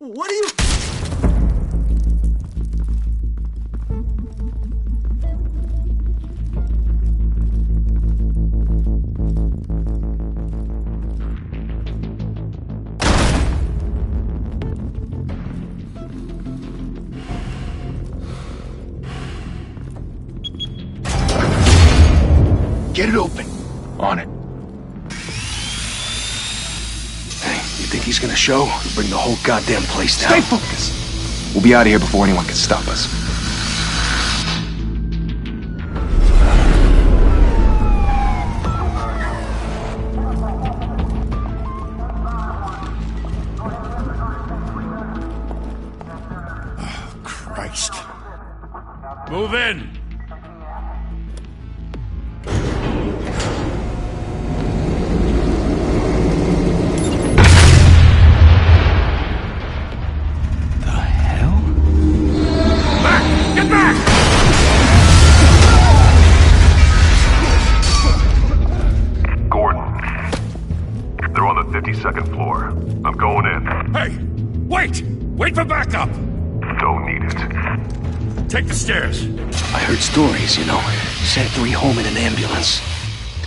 What are you... Get it open. On it. Hey, you think he's gonna show? Bring the whole goddamn place down. Stay focused. We'll be out of here before anyone can stop us. Oh, Christ. Move in! Second floor. I'm going in. Hey! Wait! Wait for backup! Don't need it. Take the stairs. I heard stories, you know. Sent 3 home in an ambulance.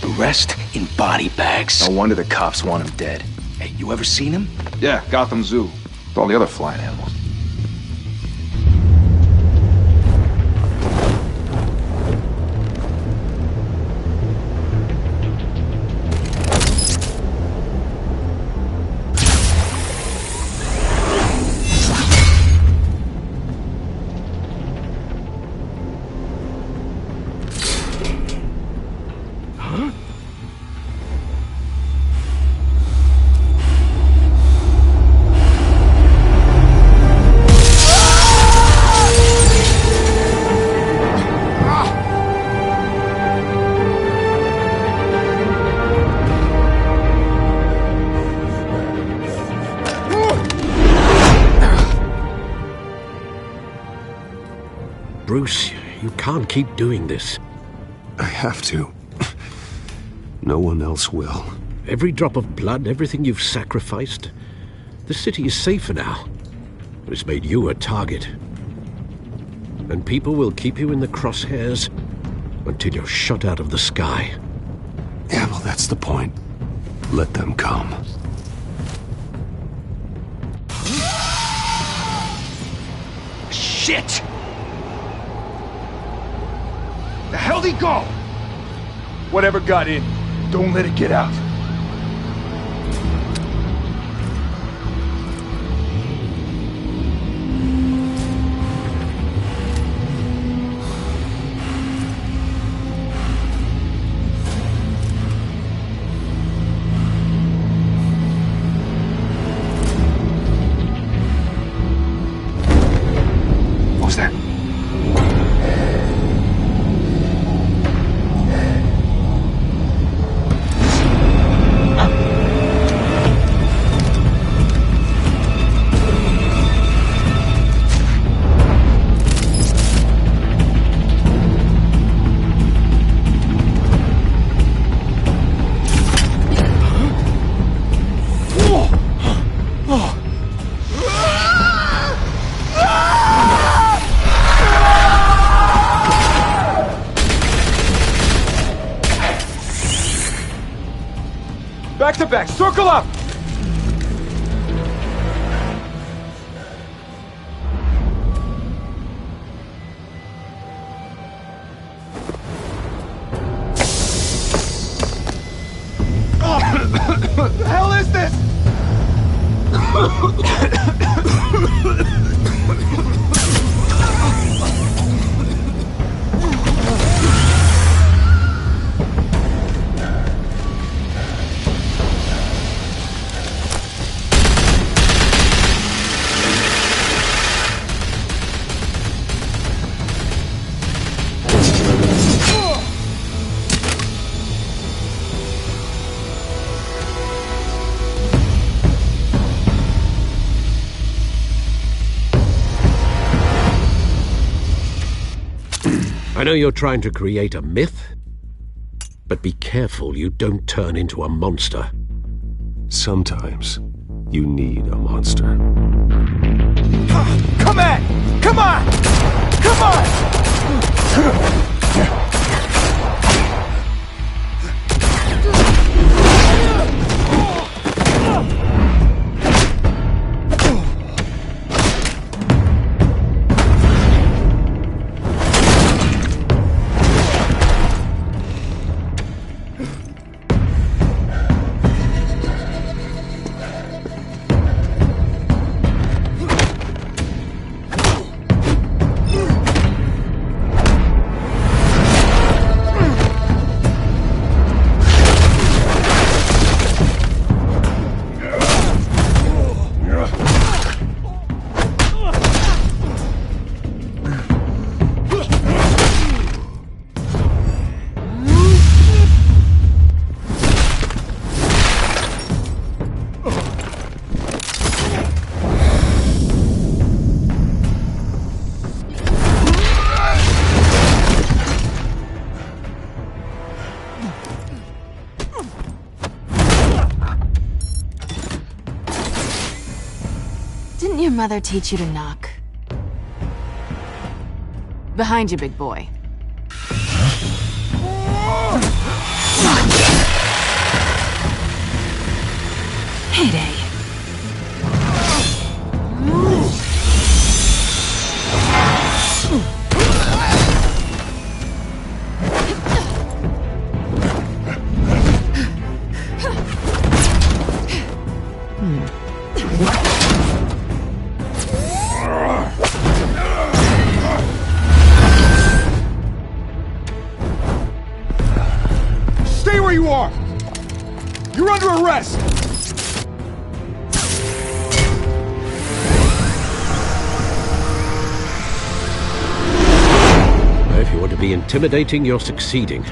The rest in body bags. No wonder the cops want him dead. Hey, you ever seen him? Yeah, Gotham Zoo. With all the other flying animals. Bruce, you can't keep doing this. I have to. No one else will. Every drop of blood, everything you've sacrificed. The city is safer now. But it's made you a target. And people will keep you in the crosshairs until you're shot out of the sky. Yeah, well, that's the point. Let them come. Shit! The hell'd he go? Whatever got in, don't let it get out. What was that? Back to back, circle up! What the hell is this? I know you're trying to create a myth, but be careful you don't turn into a monster. Sometimes You need a monster. Come on! Come on! Come on! Didn't your mother teach you to knock? Behind you, big boy. Heyday. Stay where you are! You're under arrest! If you want to be intimidating, you're succeeding.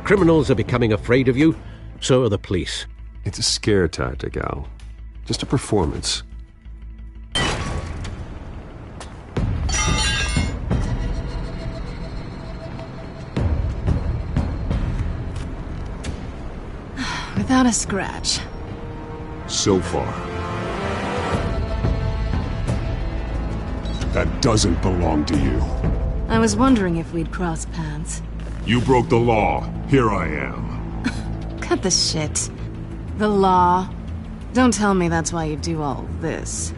Criminals are becoming afraid of you, so are the police. It's a scare tactic, Al. Just a performance. Without a scratch. So far. That doesn't belong to you. I was wondering if we'd cross paths. You broke the law. Here I am. Cut the shit. The law. Don't tell me that's why you do all this.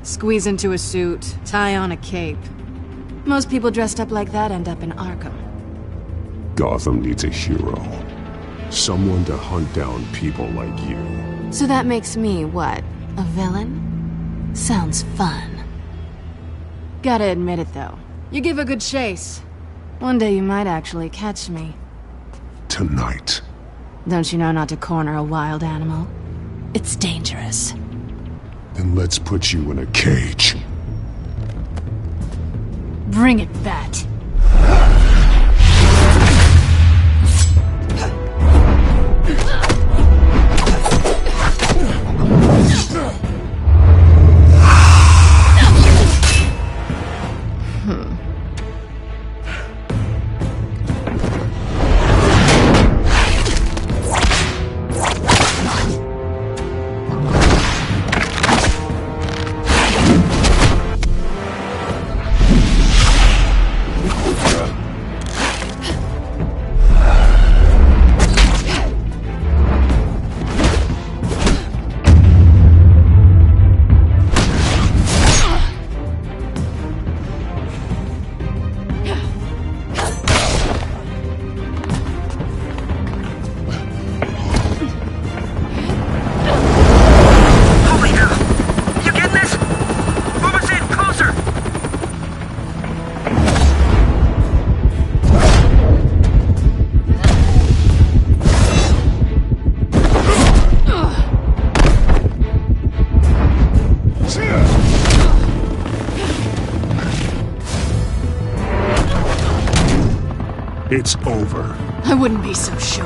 Squeeze into a suit, tie on a cape. Most people dressed up like that end up in Arkham. Gotham needs a hero. Someone to hunt down people like you. So that makes me, what, a villain? Sounds fun. Gotta admit it, though. You give a good chase. One day you might actually catch me. Tonight. Don't you know not to corner a wild animal? It's dangerous. Then let's put you in a cage. Bring it, Bat. It's over. I wouldn't be so sure.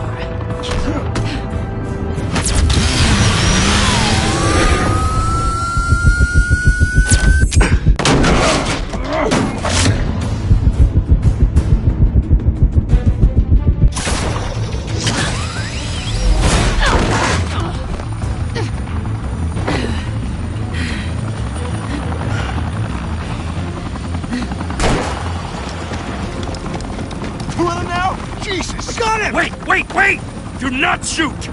Wait! Do not shoot!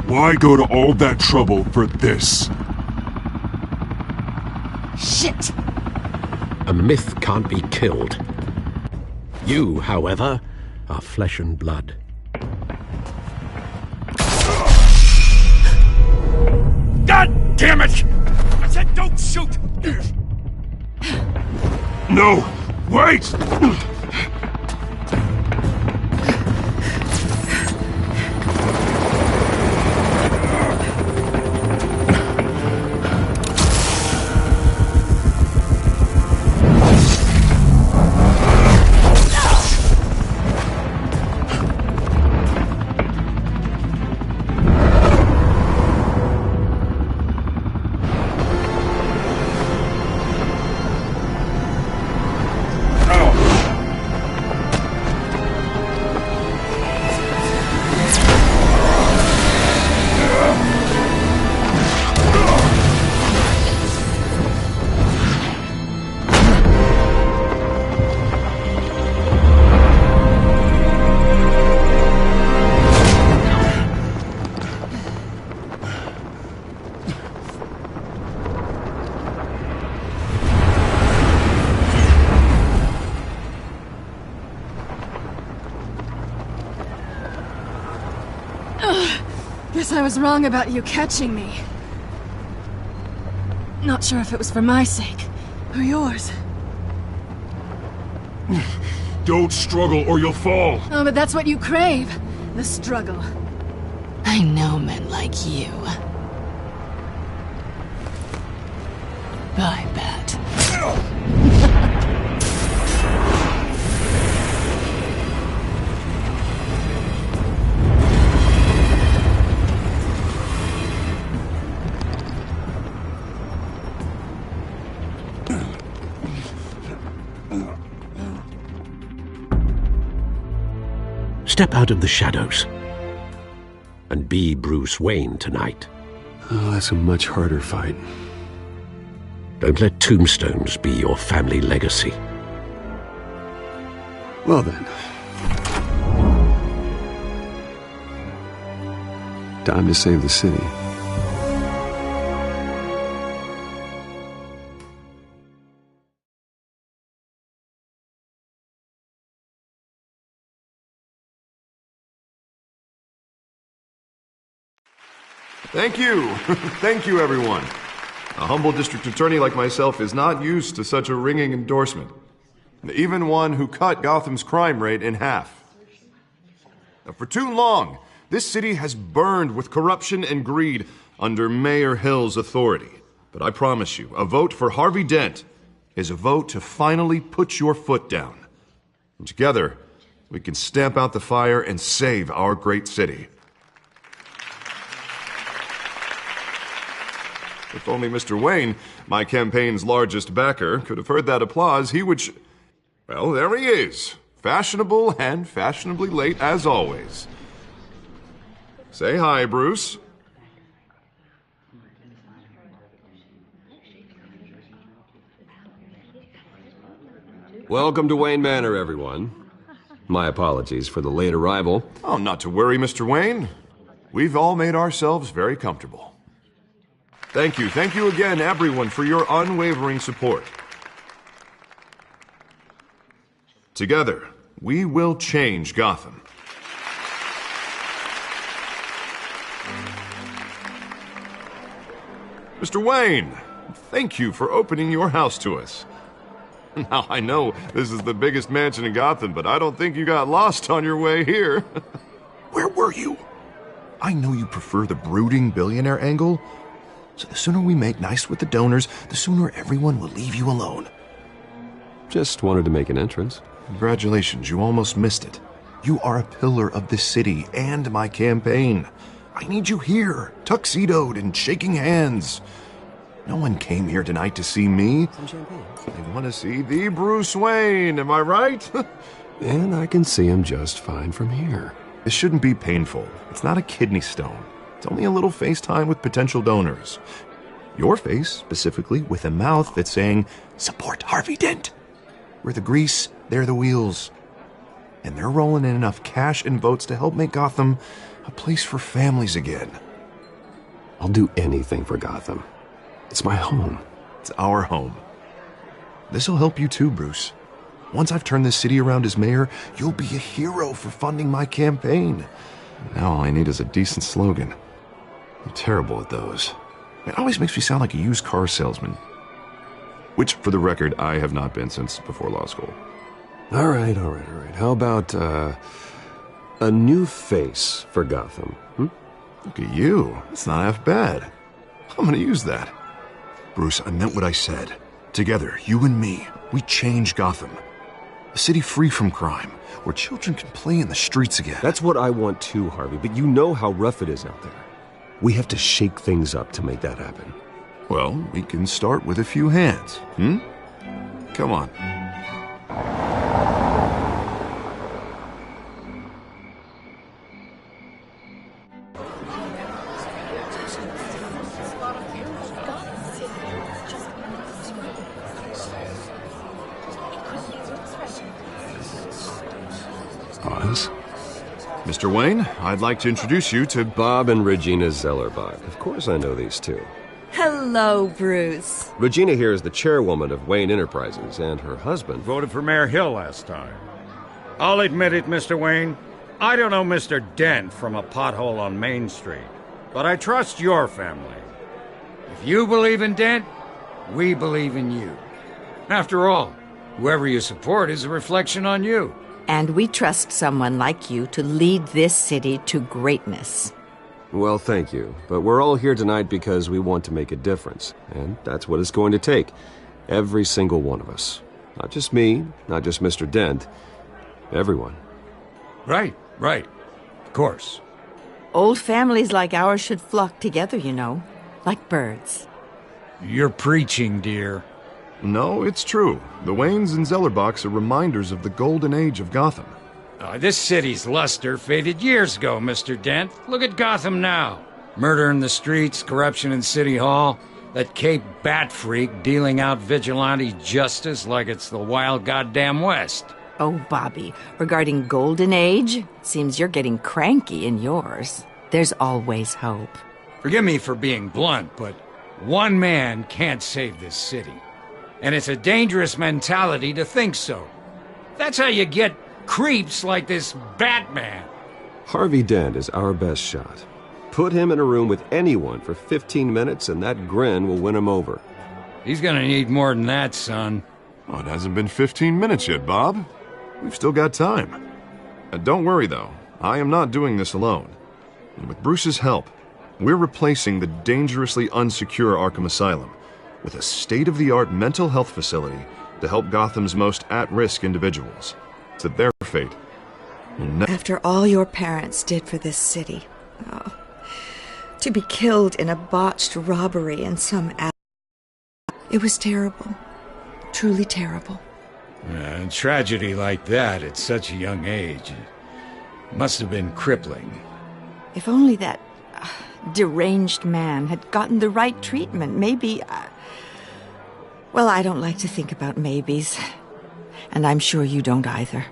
Why go to all that trouble for this? Shit! A myth can't be killed. You, however, are flesh and blood. God damn it! I said don't shoot! No! Wait! Guess I was wrong about you catching me. Not sure if it was for my sake, or yours. Don't struggle or you'll fall. Oh, but that's what you crave. The struggle. I know men like you. I bet. Step out of the shadows and be Bruce Wayne tonight. Oh, that's a much harder fight. Don't let tombstones be your family legacy. Well then. Time to save the city. Thank you. Thank you, everyone. A humble district attorney like myself is not used to such a ringing endorsement. Even one who cut Gotham's crime rate in half. For too long, this city has burned with corruption and greed under Mayor Hill's authority. But I promise you, a vote for Harvey Dent is a vote to finally put your foot down. And together, we can stamp out the fire and save our great city. If only Mr. Wayne, my campaign's largest backer, could have heard that applause, he would well, there he is. Fashionable and fashionably late as always. Say hi, Bruce. Welcome to Wayne Manor, everyone. My apologies for the late arrival. Oh, not to worry, Mr. Wayne. We've all made ourselves very comfortable. Thank you again, everyone, for your unwavering support. Together, we will change Gotham. Mr. Wayne, thank you for opening your house to us. Now, I know this is the biggest mansion in Gotham, but I don't think you got lost on your way here. Where were you? I know you prefer the brooding billionaire angle, So the sooner we make nice with the donors, the sooner everyone will leave you alone. Just wanted to make an entrance. Congratulations, you almost missed it. You are a pillar of this city and my campaign. I need you here, tuxedoed and shaking hands. No one came here tonight to see me. Some champagne. They want to see the Bruce Wayne, am I right? And I can see him just fine from here. This shouldn't be painful. It's not a kidney stone. It's only a little FaceTime with potential donors. Your face, specifically, with a mouth that's saying, support Harvey Dent. We're the grease, they're the wheels. And they're rolling in enough cash and votes to help make Gotham a place for families again. I'll do anything for Gotham. It's my home. It's our home. This'll help you too, Bruce. Once I've turned this city around as mayor, you'll be a hero for funding my campaign. Now all I need is a decent slogan. I'm terrible at those. It always makes me sound like a used car salesman. Which, for the record, I have not been since before law school. All right. How about, a new face for Gotham? Look at you. It's not half bad. I'm gonna use that. Bruce, I meant what I said. Together, you and me, we change Gotham. A city free from crime, where children can play in the streets again. That's what I want too, Harvey, but you know how rough it is out there. We have to shake things up to make that happen. Well, we can start with a few hands, Come on. Oz? Mr. Wayne, I'd like to introduce you to Bob and Regina Zellerbach. Of course I know these two. Hello, Bruce. Regina here is the chairwoman of Wayne Enterprises, and her husband Voted for Mayor Hill last time. I'll admit it, Mr. Wayne. I don't know Mr. Dent from a pothole on Main Street, but I trust your family. If you believe in Dent, we believe in you. After all, whoever you support is a reflection on you. And we trust someone like you to lead this city to greatness. Well, thank you. But we're all here tonight because we want to make a difference. And that's what it's going to take. Every single one of us. Not just me, not just Mr. Dent. Everyone. Right. Of course. Old families like ours should flock together, you know, like birds. You're preaching, dear. No, it's true. The Waynes and Zellerbachs are reminders of the golden age of Gotham. This city's luster faded years ago, Mr. Dent. Look at Gotham now. Murder in the streets, corruption in City Hall, that Cape Bat freak dealing out vigilante justice like it's the wild goddamn West. Oh, Bobby, regarding Golden Age, seems you're getting cranky in yours. There's always hope. Forgive me for being blunt, but one man can't save this city. And it's a dangerous mentality to think so. That's how you get creeps like this Batman. Harvey Dent is our best shot. Put him in a room with anyone for 15 minutes and that grin will win him over. He's gonna need more than that, son. Oh, it hasn't been 15 minutes yet, Bob. We've still got time. Don't worry, though. I am not doing this alone. And with Bruce's help, we're replacing the dangerously unsecure Arkham Asylum with a state-of-the-art mental health facility to help Gotham's most at-risk individuals. It's at their fate. After all your parents did for this city, to be killed in a botched robbery in some alley, it was terrible. Truly terrible. A tragedy like that at such a young age must have been crippling. If only that deranged man had gotten the right treatment, maybe... Well, I don't like to think about maybes. And I'm sure you don't either.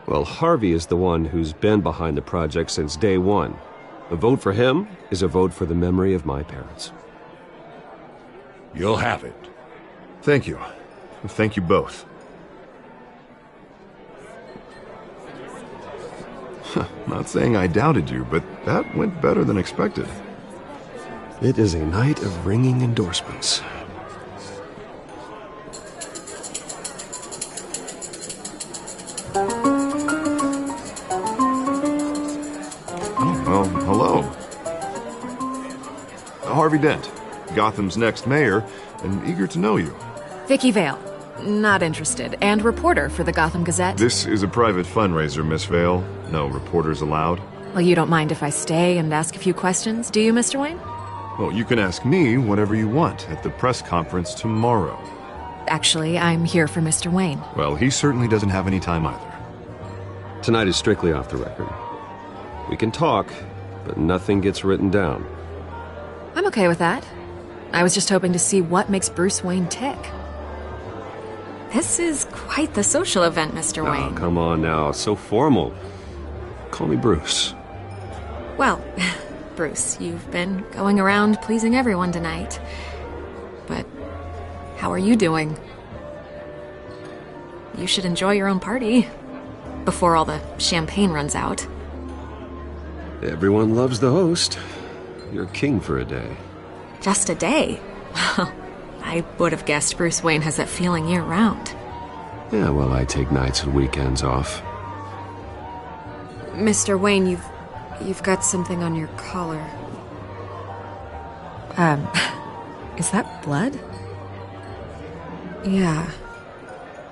Well, Harvey is the one who's been behind the project since day one. A vote for him is a vote for the memory of my parents. You'll have it. Thank you. Thank you both. Not saying I doubted you, but that went better than expected. It is a night of ringing endorsements. Oh, well, hello. Harvey Dent, Gotham's next mayor and eager to know you. Vicky Vale. Not interested. And reporter for the Gotham Gazette. This is a private fundraiser, Miss Vale. No reporters allowed. Well, you don't mind if I stay and ask a few questions, do you, Mr. Wayne? Well, you can ask me whatever you want at the press conference tomorrow. Actually, I'm here for Mr. Wayne. Well, he certainly doesn't have any time either. Tonight is strictly off the record. We can talk, but nothing gets written down. I'm okay with that. I was just hoping to see what makes Bruce Wayne tick. This is quite the social event, Mr. Wayne. Oh, come on now. So formal. Call me Bruce. Well, Bruce, you've been going around pleasing everyone tonight. But how are you doing? You should enjoy your own party before all the champagne runs out. Everyone loves the host. You're king for a day. Just a day? Well, I would have guessed Bruce Wayne has that feeling year-round. Yeah, well, I take nights and weekends off. Mr. Wayne, you've got something on your collar. Is that blood? Yeah.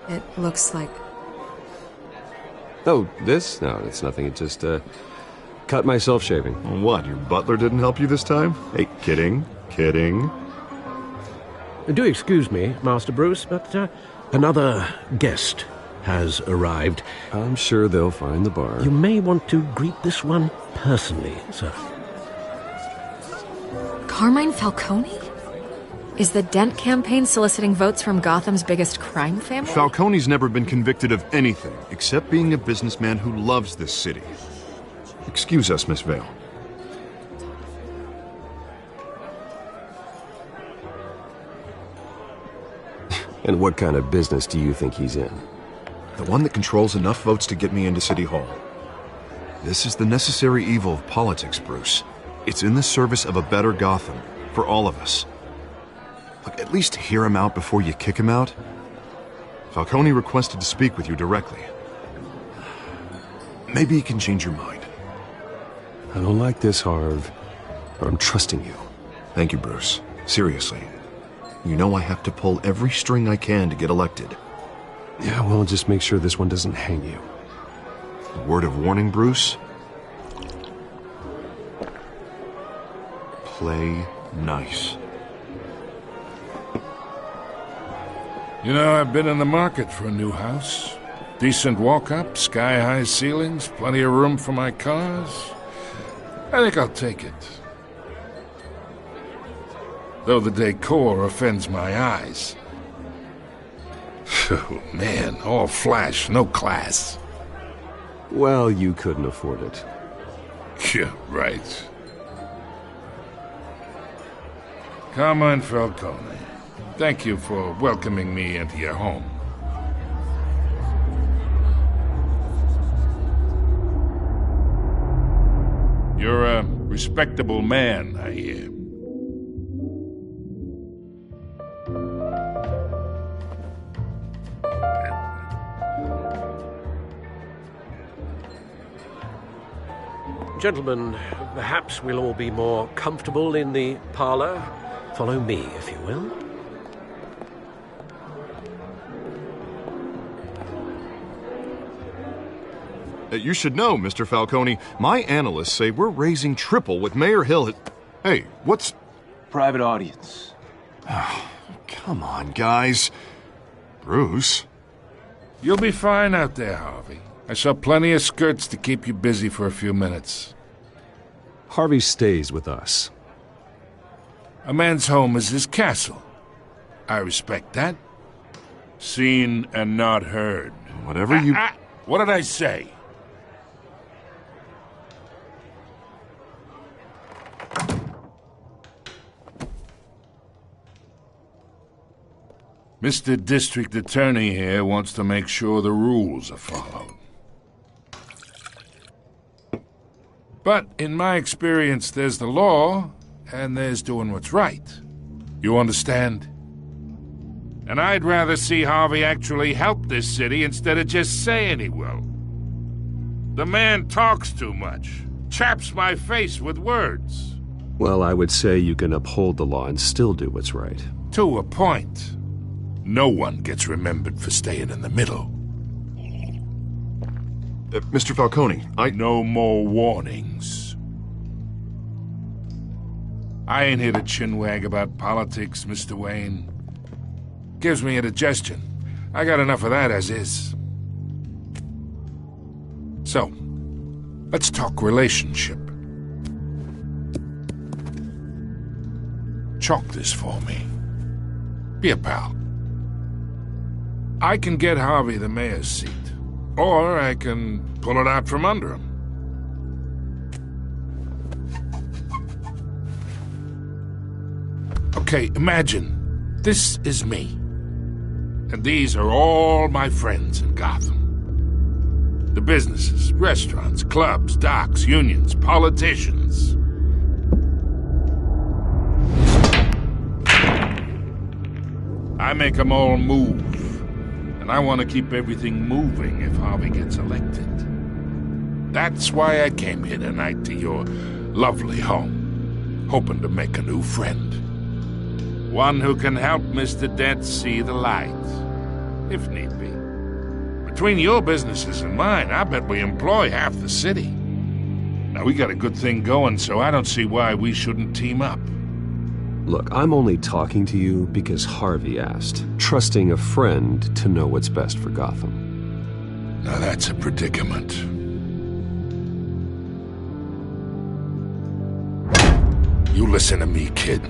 It looks like... Oh, this? No, it's nothing. It just, cut myself shaving. What, your butler didn't help you this time? Hey, kidding. Do excuse me, Master Bruce, but another guest has arrived. I'm sure they'll find the bar. You may want to greet this one personally, sir. Carmine Falcone? Is the Dent campaign soliciting votes from Gotham's biggest crime family? Falcone's never been convicted of anything except being a businessman who loves this city. Excuse us, Miss Vale. And what kind of business do you think he's in? The one that controls enough votes to get me into City Hall. This is the necessary evil of politics, Bruce. It's in the service of a better Gotham, for all of us. Look, at least hear him out before you kick him out. Falcone requested to speak with you directly. Maybe he can change your mind. I don't like this, Harv, but I'm trusting you. Thank you, Bruce. Seriously. You know I have to pull every string I can to get elected. Yeah, well, just make sure this one doesn't hang you. Word of warning, Bruce? Play nice. You know, I've been in the market for a new house. Decent walk-up, sky-high ceilings, plenty of room for my cars. I think I'll take it. Though the decor offends my eyes. Oh, man, all flash, no class. Well, you couldn't afford it. Yeah, right. Carmine Falcone, thank you for welcoming me into your home. You're a respectable man, I hear. Gentlemen, perhaps we'll all be more comfortable in the parlor. Follow me, if you will. You should know, Mr. Falcone, my analysts say we're raising triple what Mayor Hill had... Hey, what's... Private audience. Oh, come on, guys. Bruce? You'll be fine out there, Harvey. I saw plenty of skirts to keep you busy for a few minutes. Harvey stays with us. A man's home is his castle. I respect that. Seen and not heard. Whatever you... What did I say? Mr. District Attorney here wants to make sure the rules are followed. But in my experience, there's the law, and there's doing what's right. You understand? And I'd rather see Harvey actually help this city instead of just saying he will. The man talks too much, chaps my face with words. Well, I would say you can uphold the law and still do what's right. To a point. No one gets remembered for staying in the middle. Mr. Falcone, No more warnings. I ain't here to chinwag about politics, Mr. Wayne. Gives me indigestion. I got enough of that as is. So, let's talk relationship. Chalk this for me. Be a pal. I can get Harvey the mayor's seat, or I can pull it out from under him. Okay, imagine this is me, and these are all my friends in Gotham. The businesses, restaurants, clubs, docks, unions, politicians. I make them all move. And I want to keep everything moving if Harvey gets elected. That's why I came here tonight to your lovely home, hoping to make a new friend. One who can help Mr. Dent see the light, if need be. Between your businesses and mine, I bet we employ half the city. Now, we got a good thing going, so I don't see why we shouldn't team up. Look, I'm only talking to you because Harvey asked, trusting a friend to know what's best for Gotham. Now that's a predicament. You listen to me, kid.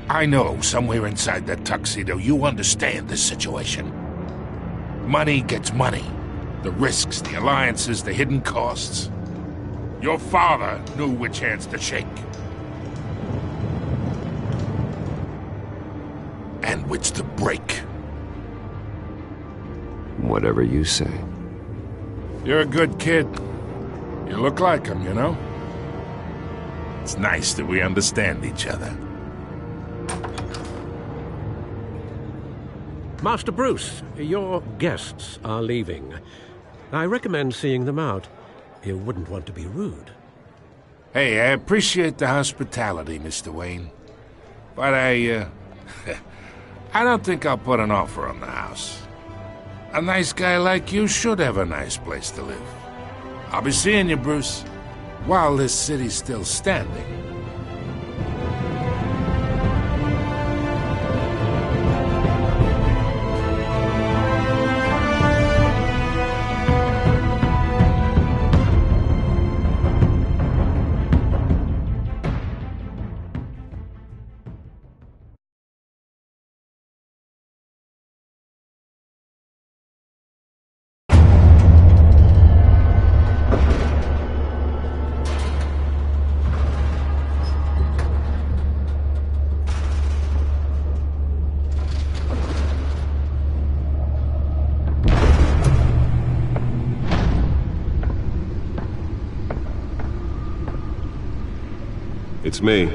I know somewhere inside that tuxedo you understand this situation. Money gets money. The risks, the alliances, the hidden costs. Your father knew which hands to shake. And which to break. Whatever you say. You're a good kid. You look like him, you know? It's nice that we understand each other. Master Bruce, your guests are leaving. I recommend seeing them out. You wouldn't want to be rude. Hey, I appreciate the hospitality, Mr. Wayne. But I don't think I'll put an offer on the house. A nice guy like you should have a nice place to live. I'll be seeing you, Bruce, while this city's still standing. It's me.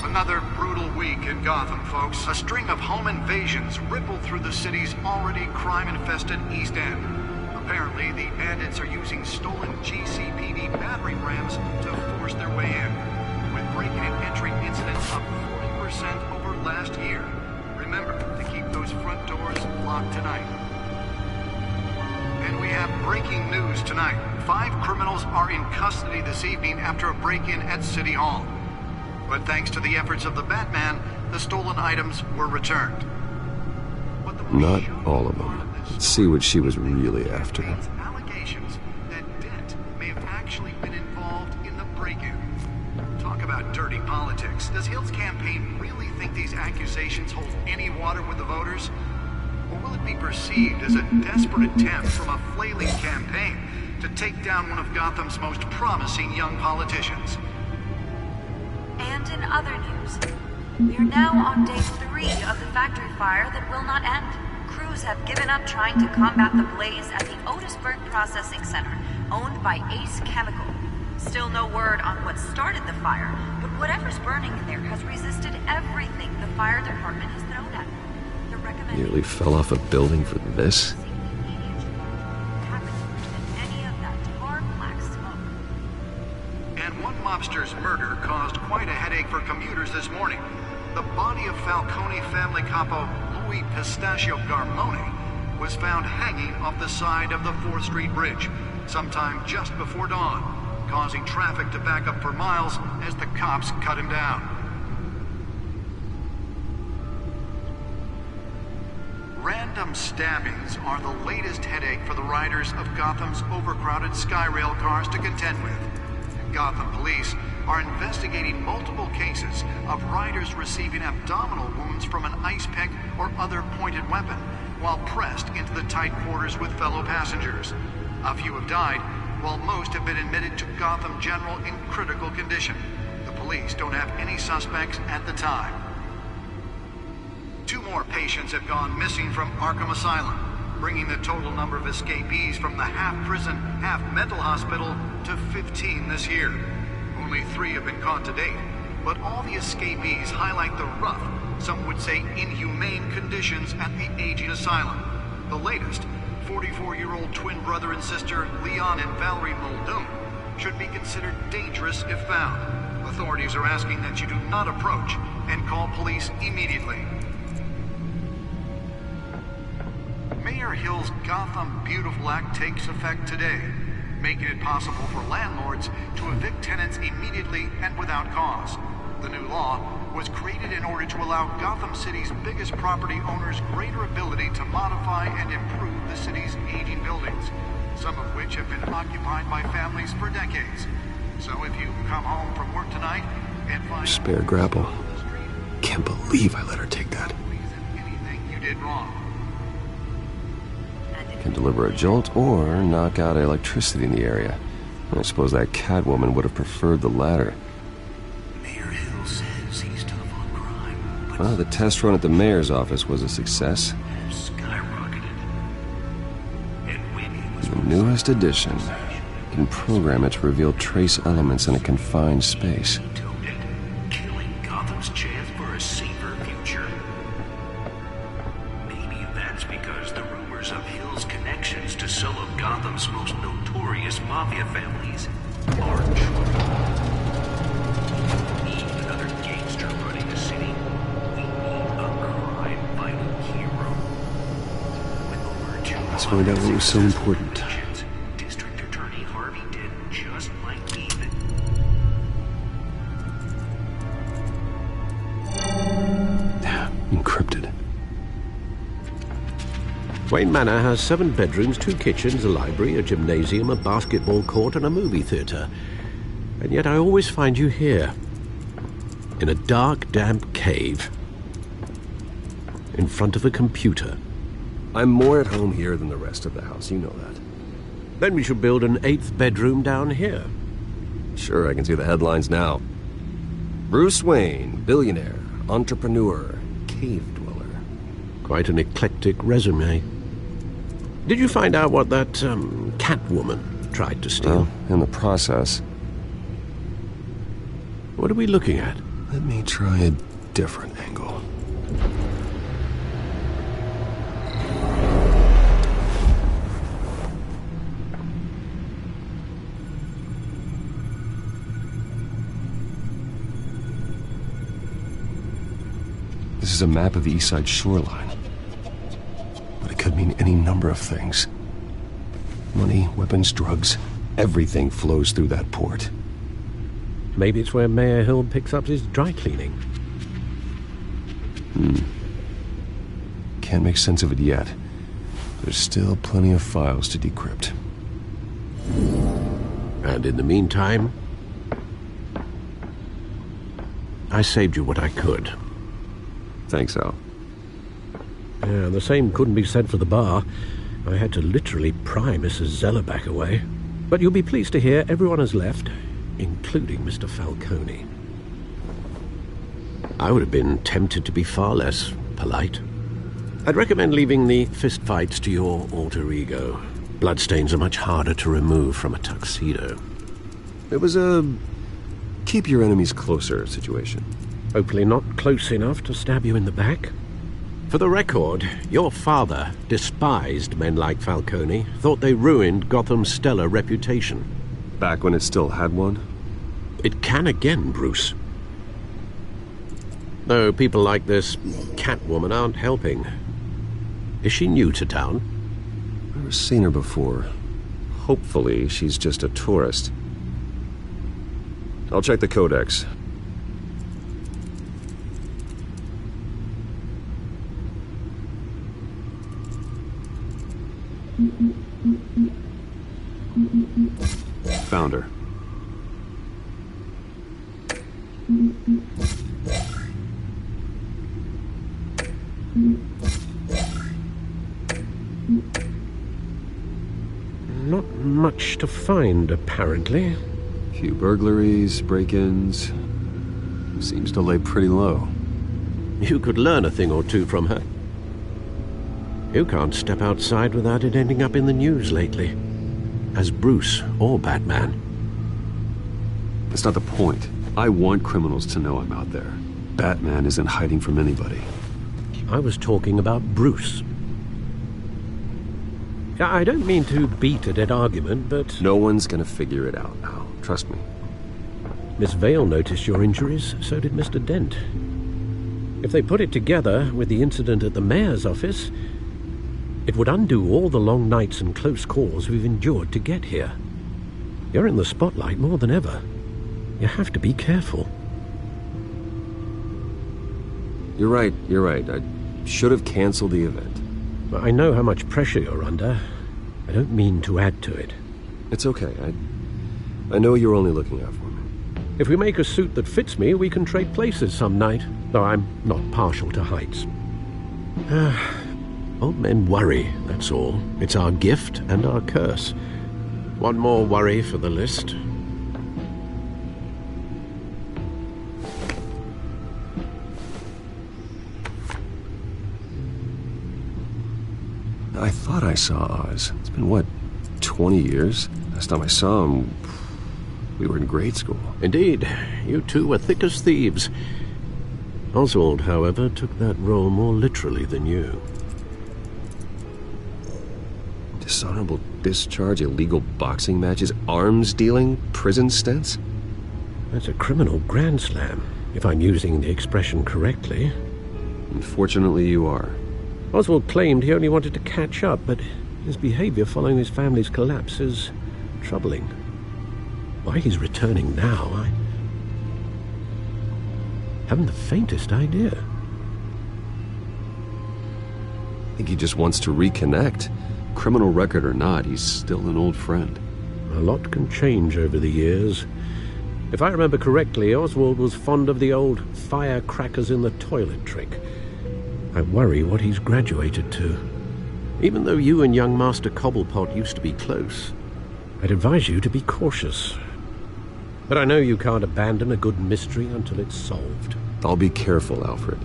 Another brutal week in Gotham, folks. A string of home invasions rippled through the city's already crime-infested East End. Apparently, the bandits are using stolen GCPD battering rams to force their way in, with break-in and entry incidents up 40% over last year. Remember to keep those front doors locked tonight. And we have breaking news tonight. 5 criminals are in custody this evening after a break-in at City Hall. But thanks to the efforts of the Batman, the stolen items were returned. Not all of them. Let's see what she was really after. Allegations that Dent may have actually been involved in the break-in. Talk about dirty politics. Does Hill's campaign really think these accusations hold any water with the voters? Or will it be perceived as a desperate attempt from a flailing campaign to take down one of Gotham's most promising young politicians? And in other news, we are now on day 3 of the factory fire that will not end. Crews have given up trying to combat the blaze at the Otisburg Processing Center, owned by Ace Chemical. Still no word on what started the fire, but whatever's burning in there has resisted everything the fire department has thrown at it. Nearly fell off a building for this? And one mobster's murder caused quite a headache for commuters this morning. The body of Falcone family capo Louis Pistachio Garmone was found hanging off the side of the 4th Street Bridge sometime just before dawn, causing traffic to back up for miles as the cops cut him down. Random stabbings are the latest headache for the riders of Gotham's overcrowded Skyrail cars to contend with. Gotham police are investigating multiple cases of riders receiving abdominal wounds from an ice pick or other pointed weapon while pressed into the tight quarters with fellow passengers. A few have died, while most have been admitted to Gotham General in critical condition. The police don't have any suspects at the time. 2 more patients have gone missing from Arkham Asylum, bringing the total number of escapees from the half-prison, half-mental hospital to 15 this year. Only 3 have been caught to date, but all the escapees highlight the rough, some would say inhumane conditions at the aging asylum. The latest, 44-year-old twin brother and sister Leon and Valerie Muldoon, should be considered dangerous if found. Authorities are asking that you do not approach and call police immediately. Mayor Hill's Gotham Beautiful Act takes effect today, making it possible for landlords to evict tenants immediately and without cause. The new law was created in order to allow Gotham City's biggest property owners greater ability to modify and improve the city's aging buildings, some of which have been occupied by families for decades. So if you come home from work tonight and find Spare grapple. Can't believe I let her take that. anything you did wrong, Can deliver a jolt or knock out electricity in the area. I suppose that Catwoman would have preferred the latter. Mayor Hill says he's tough on crime, but Well, the test run at the mayor's office was a success. skyrocketed. And Winnie was The newest addition. You can program it to reveal trace elements in a confined space. killing Gotham's chance for a safer future. Maybe that's because the rumors of Hill's connections to some of Gotham's most notorious mafia families are true. We need another gangster running the city. We need a crime-fighting hero. With over 200 Let's find out what was so important. District Attorney Harvey Dent just might be the... Encrypted. Wayne Manor has 7 bedrooms, 2 kitchens, a library, a gymnasium, a basketball court, and a movie theatre. And yet I always find you here, in a dark, damp cave, in front of a computer. I'm more at home here than the rest of the house, you know that. Then we should build an 8th bedroom down here. Sure, I can see the headlines now. Bruce Wayne, billionaire, entrepreneur, cave dweller. Quite an eclectic resume. Did you find out what that, Catwoman tried to steal? Well, in the process. What are we looking at? Let me try a different angle. This is a map of the East Side shoreline. But it could mean any number of things. Money, weapons, drugs, everything flows through that port. Maybe it's where Mayor Hill picks up his dry cleaning. Can't make sense of it yet. There's still plenty of files to decrypt. And in the meantime, I saved you what I could. Thanks, Al. Yeah, the same couldn't be said for the bar. I had to literally pry Mrs. Zellerback away. But you'll be pleased to hear everyone has left, including Mr. Falcone. I would have been tempted to be far less polite. I'd recommend leaving the fistfights to your alter ego. Bloodstains are much harder to remove from a tuxedo. It was a keep your enemies closer situation. Hopefully not close enough to stab you in the back. For the record, your father despised men like Falcone, thought they ruined Gotham's stellar reputation. Back when it still had one? It can again, Bruce. Though people like this Catwoman aren't helping. Is she new to town? I've never seen her before. Hopefully, she's just a tourist. I'll check the codex. Found her. Not much to find, apparently. Few burglaries, break-ins. Seems to lay pretty low. You could learn a thing or two from her. You can't step outside without it ending up in the news lately. As Bruce or Batman. That's not the point. I want criminals to know I'm out there. Batman isn't hiding from anybody. I was talking about Bruce. I don't mean to beat a dead argument, but... No one's gonna figure it out now. Trust me. Miss Vale noticed your injuries, so did Mr. Dent. If they put it together with the incident at the mayor's office, it would undo all the long nights and close calls we've endured to get here. You're in the spotlight more than ever. You have to be careful. You're right. I should have canceled the event. I know how much pressure you're under. I don't mean to add to it. It's okay. I know you're only looking out for me. If we make a suit that fits me, we can trade places some night, though I'm not partial to heights. Old men worry, that's all. It's our gift and our curse. One more worry for the list. I thought I saw Oz. It's been, what, 20 years? Last time I saw him, we were in grade school. Indeed. You two were thick as thieves. Oswald, however, took that role more literally than you. Dishonorable discharge, illegal boxing matches, arms dealing, prison stints? That's a criminal grand slam, if I'm using the expression correctly. Unfortunately, you are. Oswald claimed he only wanted to catch up, but his behavior following his family's collapse is troubling. Why he's returning now, I haven't the faintest idea. I think he just wants to reconnect. Criminal record or not, he's still an old friend. A lot can change over the years. If I remember correctly, Oswald was fond of the old firecrackers in the toilet trick. I worry what he's graduated to. Even though you and young Master Cobblepot used to be close, I'd advise you to be cautious. But I know you can't abandon a good mystery until it's solved. I'll be careful, Alfred.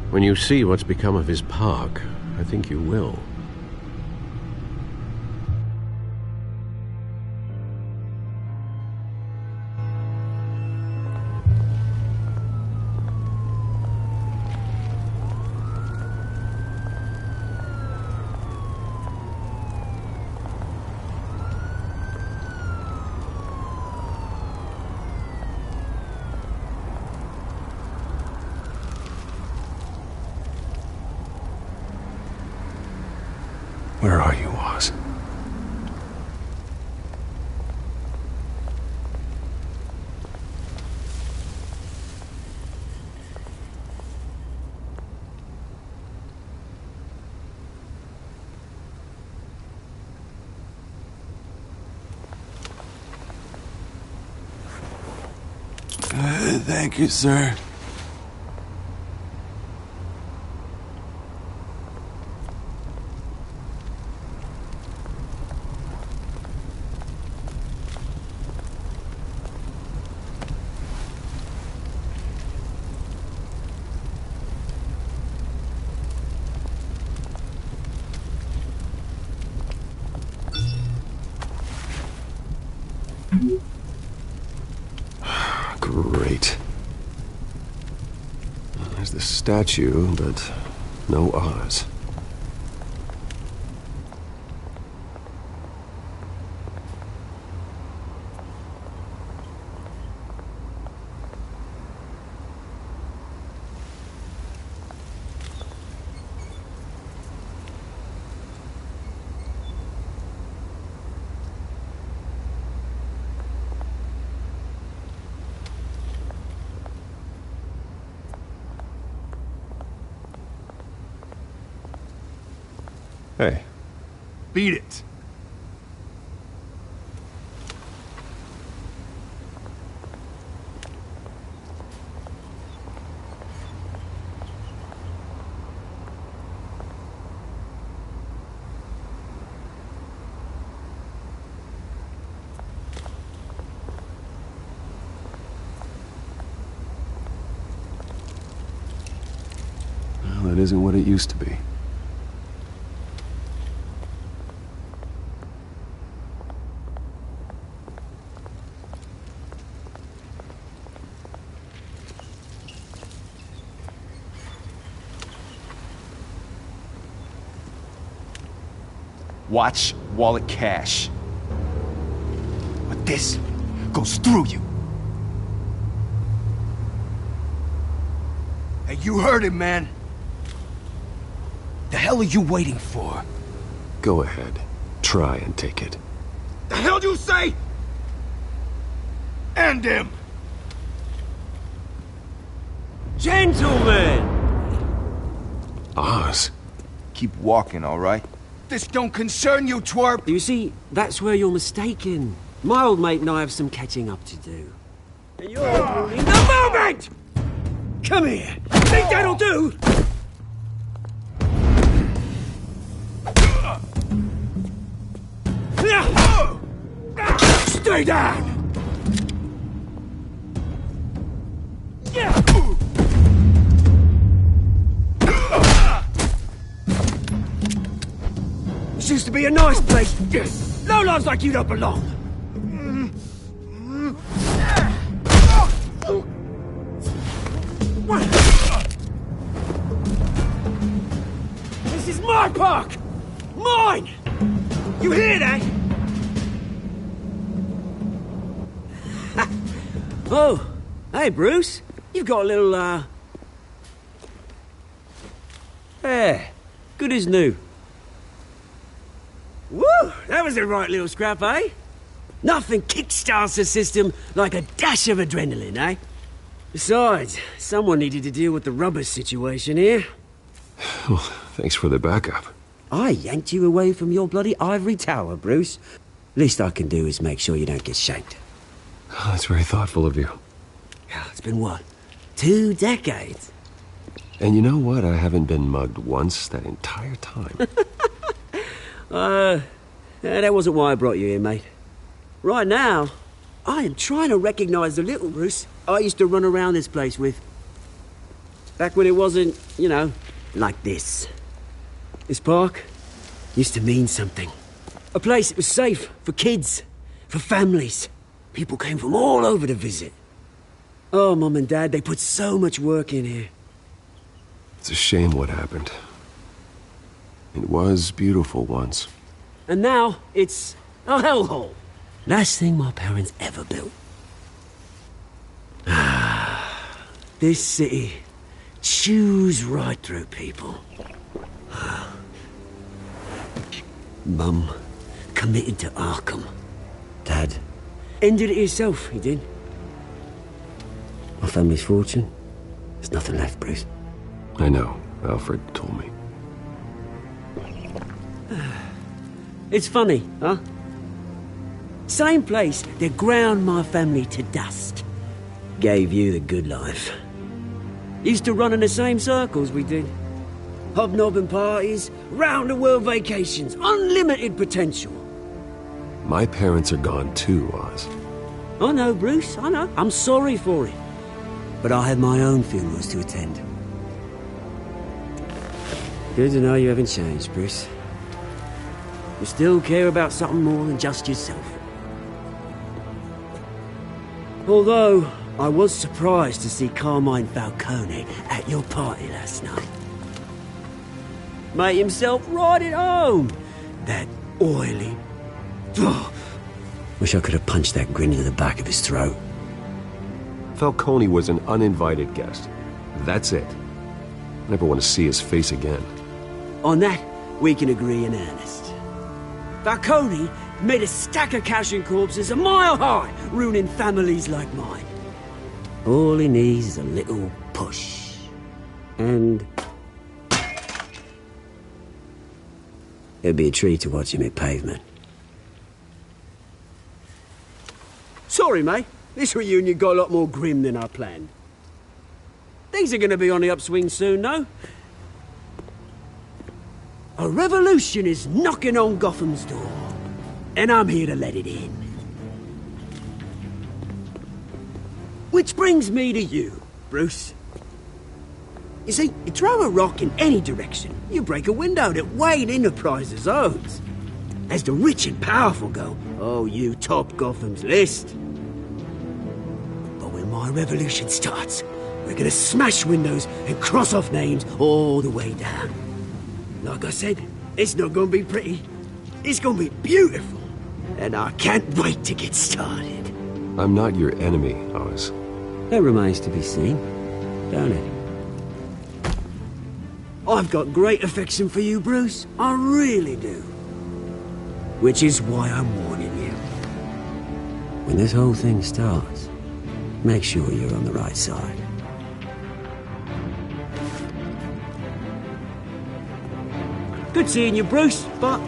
When you see what's become of his park, I think you will. Where are you, Oz? Thank you, sir. Great. There's the statue, but no Oz. Hey. Beat it. Well, it isn't what it used to be. Watch wallet cash. But this goes through you. Hey, you heard it, man. The hell are you waiting for? Go ahead. Try and take it. The hell do you say? End him! Gentlemen! Oz. Keep walking, all right? This don't concern you, twerp! You see, that's where you're mistaken. My old mate and I have some catching up to do. And you're ruining the moment! Come here! Think that'll do? Stay down! This used to be a nice place. Lowlifes like you don't belong. This is my park! Mine! You hear that? Oh, hey, Bruce. You've got a little, Yeah, good as new. Woo! That was a right little scrap, eh? Nothing kickstarts the system like a dash of adrenaline, eh? Besides, someone needed to deal with the rubber situation here. Well, thanks for the backup. I yanked you away from your bloody ivory tower, Bruce. Least I can do is make sure you don't get shanked. Oh, that's very thoughtful of you. It's been what? 2 decades? And you know what? I haven't been mugged once that entire time. That wasn't why I brought you here, mate. Right now, I am trying to recognize the little Bruce I used to run around this place with. Back when it wasn't, you know, like this. This park used to mean something. A place that was safe for kids, for families. People came from all over to visit. Oh, Mum and Dad, they put so much work in here. It's a shame what happened. It was beautiful once. And now, it's a hellhole. Last thing my parents ever built. This city chews right through people. Mum committed to Arkham. Dad ended it himself, he did. My family's fortune, there's nothing left, Bruce. I know. Alfred told me. It's funny, huh? Same place that ground my family to dust. Gave you the good life. Used to run in the same circles we did. Hobnobbing parties, round-the-world vacations, unlimited potential. My parents are gone too, Oz. I know, Bruce, I know. I'm sorry for it. But I had my own funerals to attend. Good to know you haven't changed, Bruce. You still care about something more than just yourself. Although, I was surprised to see Carmine Falcone at your party last night. Made himself right at home. That oily... Oh, wish I could have punched that grin into the back of his throat. Falcone was an uninvited guest. That's it. Never want to see his face again. On that, we can agree in earnest. Falcone made a stack of cash and corpses a mile high, ruining families like mine. All he needs is a little push. And... it'd be a treat to watch him hit pavement. Sorry, mate. This reunion got a lot more grim than I planned. Things are going to be on the upswing soon, though. A revolution is knocking on Gotham's door, and I'm here to let it in. Which brings me to you, Bruce. You see, you throw a rock in any direction, you break a window that Wayne Enterprises owns. As the rich and powerful go, oh, you top Gotham's list. But when my revolution starts, we're gonna smash windows and cross off names all the way down. Like I said, it's not gonna be pretty. It's gonna be beautiful. And I can't wait to get started. I'm not your enemy, Oz. That remains to be seen, don't it? I've got great affection for you, Bruce. I really do. Which is why I'm warning you. When this whole thing starts, make sure you're on the right side. Good seeing you, Bruce, but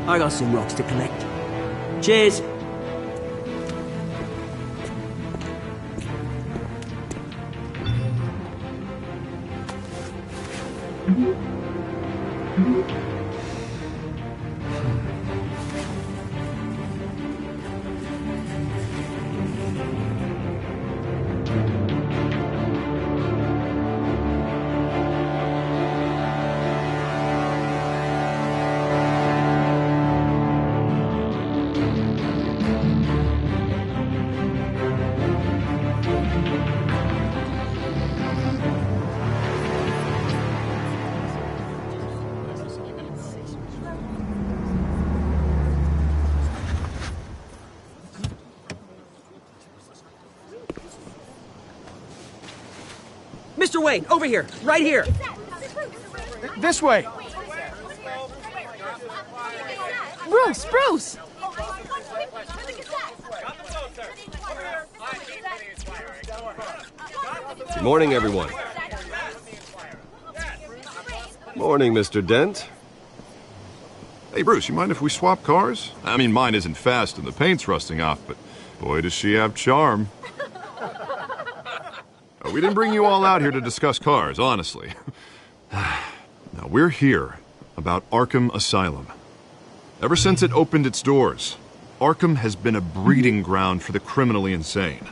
I got some rocks to collect. Cheers. Mr. Wayne, over here, right here. This way. Bruce! Good morning, everyone. Morning, Mr. Dent. Hey, Bruce, you mind if we swap cars? I mean, mine isn't fast and the paint's rusting off, but boy, does she have charm. We didn't bring you all out here to discuss cars, honestly. Now, we're here about Arkham Asylum. Ever since it opened its doors, Arkham has been a breeding ground for the criminally insane.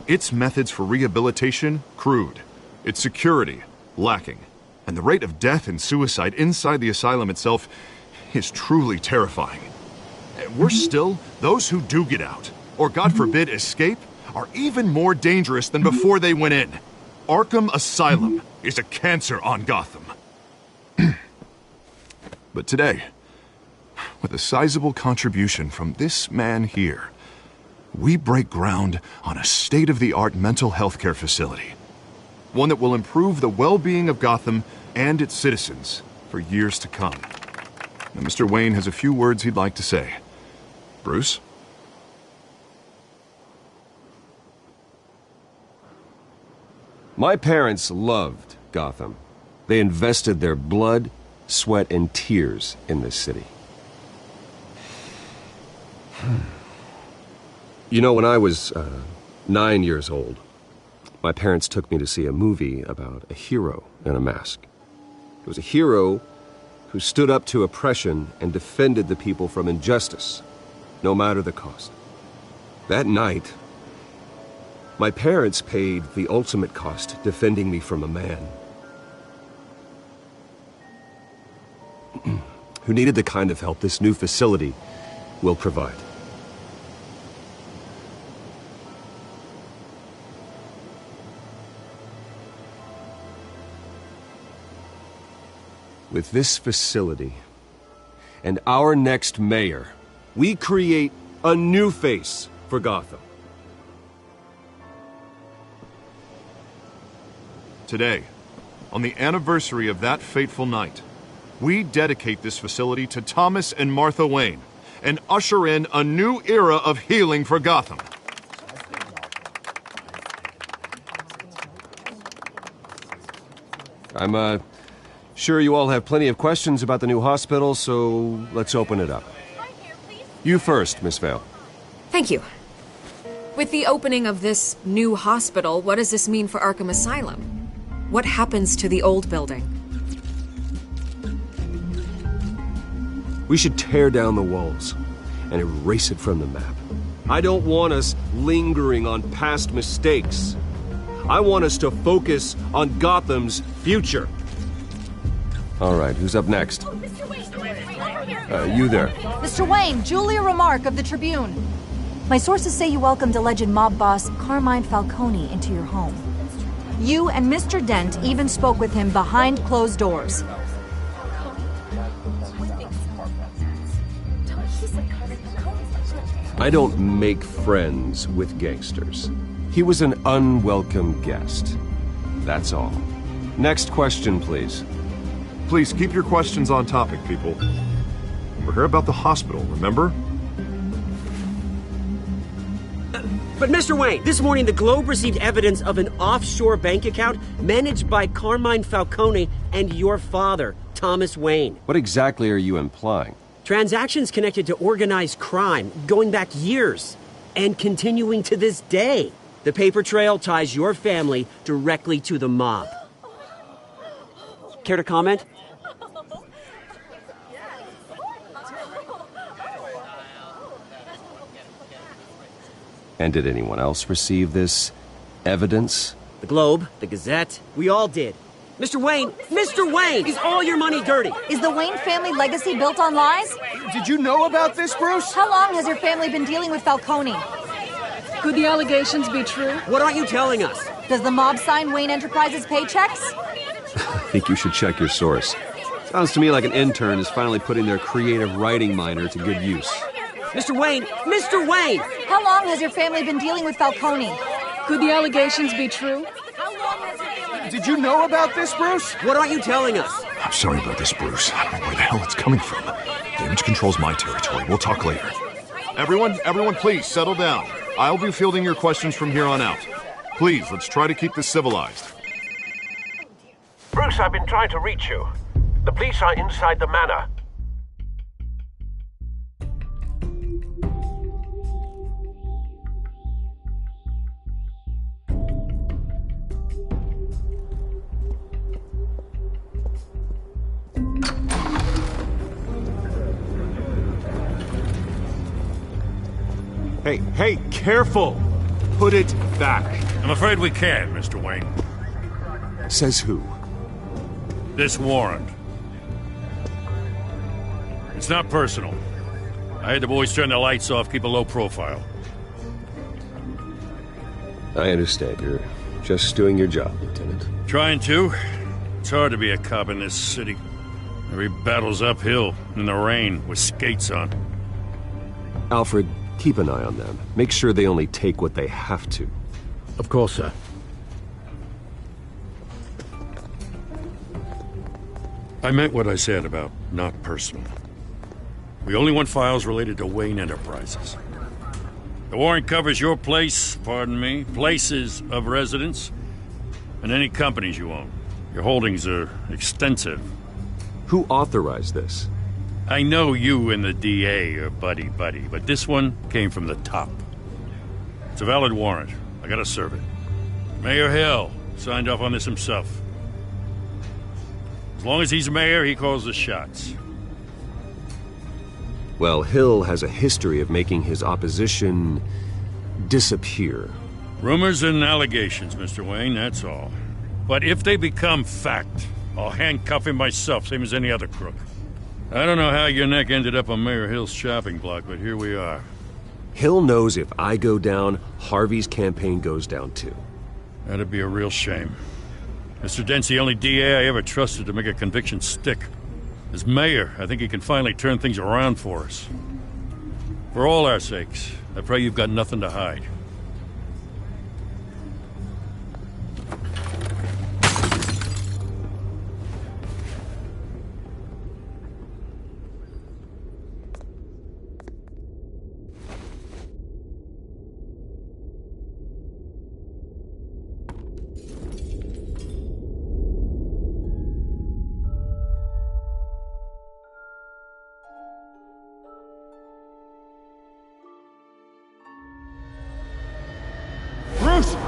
Its methods for rehabilitation, crude. Its security, lacking. And the rate of death and suicide inside the asylum itself is truly terrifying. Worse still, those who do get out, or God forbid escape, are even more dangerous than before they went in. Arkham Asylum is a cancer on Gotham. But today, with a sizable contribution from this man here, we break ground on a state-of-the-art mental health care facility. One that will improve the well-being of Gotham and its citizens for years to come. Now, Mr. Wayne has a few words he'd like to say. Bruce? My parents loved Gotham. They invested their blood, sweat, and tears in this city. You know, when I was 9 years old, my parents took me to see a movie about a hero in a mask. It was a hero who stood up to oppression and defended the people from injustice, no matter the cost. That night, my parents paid the ultimate cost defending me from a man who needed the kind of help this new facility will provide. With this facility and our next mayor, we create a new face for Gotham. Today, on the anniversary of that fateful night, we dedicate this facility to Thomas and Martha Wayne and usher in a new era of healing for Gotham. I'm sure you all have plenty of questions about the new hospital, so let's open it up. You first, Miss Vale. Thank you. With the opening of this new hospital, what does this mean for Arkham Asylum? What happens to the old building? We should tear down the walls and erase it from the map. I don't want us lingering on past mistakes. I want us to focus on Gotham's future. All right, who's up next? You there. Mr. Wayne, Julia Remark of the Tribune. My sources say you welcomed alleged mob boss Carmine Falcone into your home. You and Mr. Dent even spoke with him behind closed doors. I don't make friends with gangsters. He was an unwelcome guest. That's all. Next question, please. Please keep your questions on topic, people. We're here about the hospital, remember? But Mr. Wayne, this morning the Globe received evidence of an offshore bank account managed by Carmine Falcone and your father, Thomas Wayne. What exactly are you implying? Transactions connected to organized crime, going back years, and continuing to this day. The paper trail ties your family directly to the mob. Care to comment? And did anyone else receive this evidence? The Globe, the Gazette, we all did. Mr. Wayne, is all your money dirty? Is the Wayne family legacy built on lies? Did you know about this, Bruce? How long has your family been dealing with Falcone? Could the allegations be true? What aren't you telling us? Does the mob sign Wayne Enterprises paychecks? I think you should check your source. Sounds to me like an intern is finally putting their creative writing minor to good use. Mr. Wayne! How long has your family been dealing with Falcone? Could the allegations be true? Did you know about this, Bruce? What aren't you telling us? I'm sorry about this, Bruce. I don't know where the hell it's coming from. Damage control's my territory. We'll talk later. Everyone, please settle down. I'll be fielding your questions from here on out. Please, let's try to keep this civilized. Bruce, I've been trying to reach you. The police are inside the manor. Hey, careful! Put it back. I'm afraid we can't, Mr. Wayne. Says who? This warrant. It's not personal. I had the boys turn the lights off, keep a low profile. I understand. You're just doing your job, Lieutenant. Trying to. It's hard to be a cop in this city. Every battle's uphill, in the rain, with skates on. Alfred, keep an eye on them. Make sure they only take what they have to. Of course, sir. I meant what I said about not personal. We only want files related to Wayne Enterprises. The warrant covers your place, pardon me, places of residence, and any companies you own. Your holdings are extensive. Who authorized this? I know you and the DA are buddy-buddy, but this one came from the top. It's a valid warrant. I gotta serve it. Mayor Hill signed off on this himself. As long as he's mayor, he calls the shots. Well, Hill has a history of making his opposition disappear. Rumors and allegations, Mr. Wayne, that's all. But if they become fact, I'll handcuff him myself, same as any other crook. I don't know how your neck ended up on Mayor Hill's shopping block, but here we are. Hill knows if I go down, Harvey's campaign goes down too. That'd be a real shame. Mr. Dent's the only DA I ever trusted to make a conviction stick. As mayor, I think he can finally turn things around for us. For all our sakes, I pray you've got nothing to hide.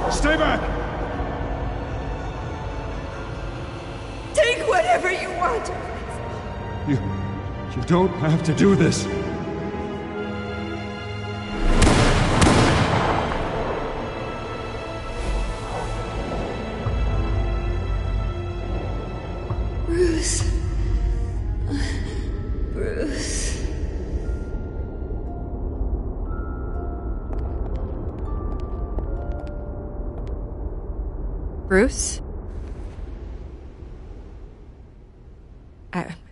Stay back! Take whatever you want. You don't have to do this. Bruce. Bruce. Bruce?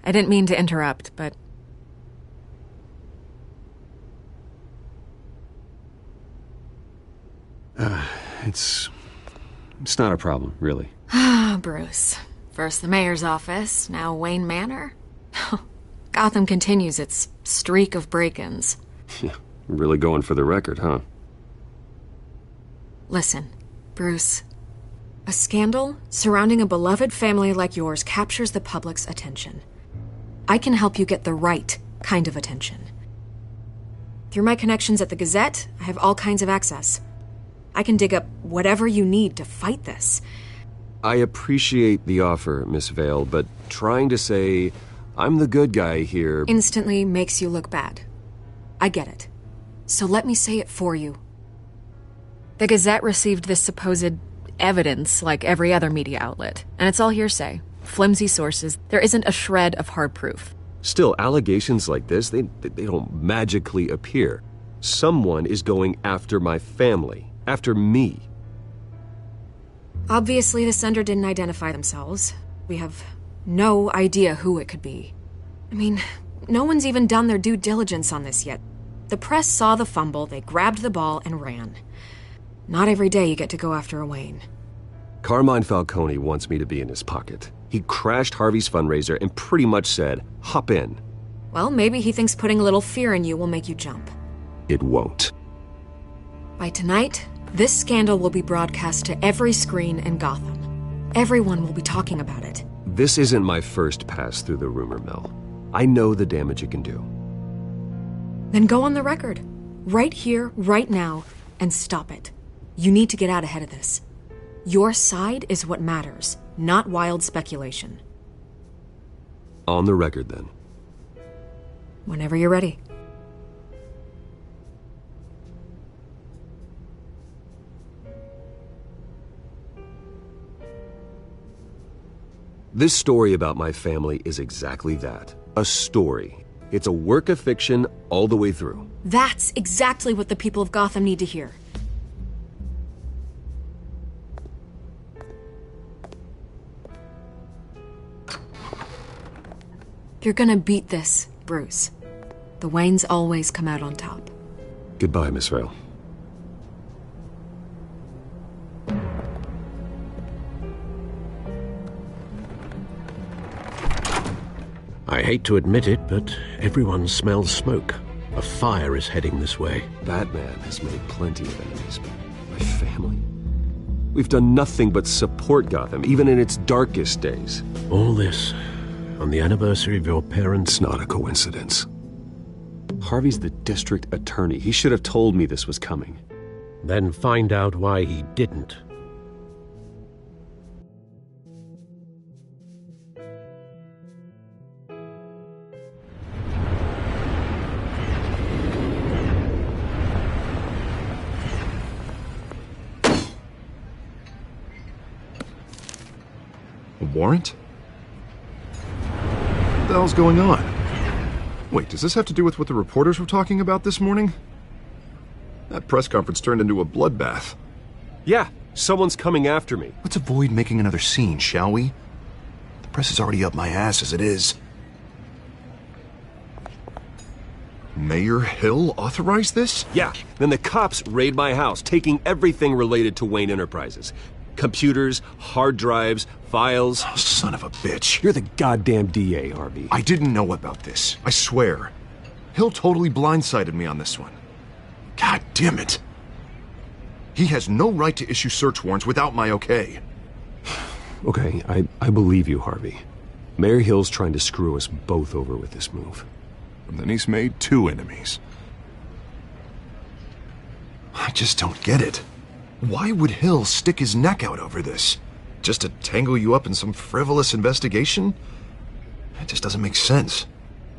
I didn't mean to interrupt, but... It's not a problem, really. Ah, Bruce. First the mayor's office, now Wayne Manor. Gotham continues its streak of break-ins. Really going for the record, huh? Listen, Bruce. A scandal surrounding a beloved family like yours captures the public's attention. I can help you get the right kind of attention. Through my connections at the Gazette, I have all kinds of access. I can dig up whatever you need to fight this. I appreciate the offer, Miss Vale, but trying to say I'm the good guy here instantly makes you look bad. I get it. So let me say it for you. The Gazette received this supposed evidence like every other media outlet, and it's all hearsay. Flimsy sources. There isn't a shred of hard proof. Still, allegations like this, they don't magically appear. Someone is going after my family, after me. Obviously, the sender didn't identify themselves. We have no idea who it could be. I mean, no one's even done their due diligence on this yet. The press saw the fumble, they grabbed the ball and ran. Not every day you get to go after a Wayne. Carmine Falcone wants me to be in his pocket. He crashed Harvey's fundraiser and pretty much said, hop in. Well, maybe he thinks putting a little fear in you will make you jump. It won't. By tonight, this scandal will be broadcast to every screen in Gotham. Everyone will be talking about it. This isn't my first pass through the rumor mill. I know the damage it can do. Then go on the record. Right here, right now, and stop it. You need to get out ahead of this. Your side is what matters, not wild speculation. On the record, then. Whenever you're ready. This story about my family is exactly that. A story. It's a work of fiction all the way through. That's exactly what the people of Gotham need to hear. You're gonna beat this, Bruce. The Waynes always come out on top. Goodbye, Miss Vale. I hate to admit it, but everyone smells smoke. A fire is heading this way. Batman has made plenty of enemies, but my family... We've done nothing but support Gotham, even in its darkest days. All this on the anniversary of your parents'... It's not a coincidence. Harvey's the district attorney. He should have told me this was coming. Then find out why he didn't. A warrant? What the hell's going on? Wait, does this have to do with what the reporters were talking about this morning? That press conference turned into a bloodbath. Yeah, someone's coming after me. Let's avoid making another scene, shall we? The press is already up my ass as it is. Mayor Hill authorized this? Yeah, then the cops raid my house, taking everything related to Wayne Enterprises. Computers, hard drives, files. Oh, son of a bitch. You're the goddamn DA, Harvey. I didn't know about this. I swear. Hill totally blindsided me on this one. God damn it. He has no right to issue search warrants without my okay. Okay, I believe you, Harvey. Mayor Hill's trying to screw us both over with this move. And then he's made 2 enemies. I just don't get it. Why would Hill stick his neck out over this? Just to tangle you up in some frivolous investigation? It just doesn't make sense.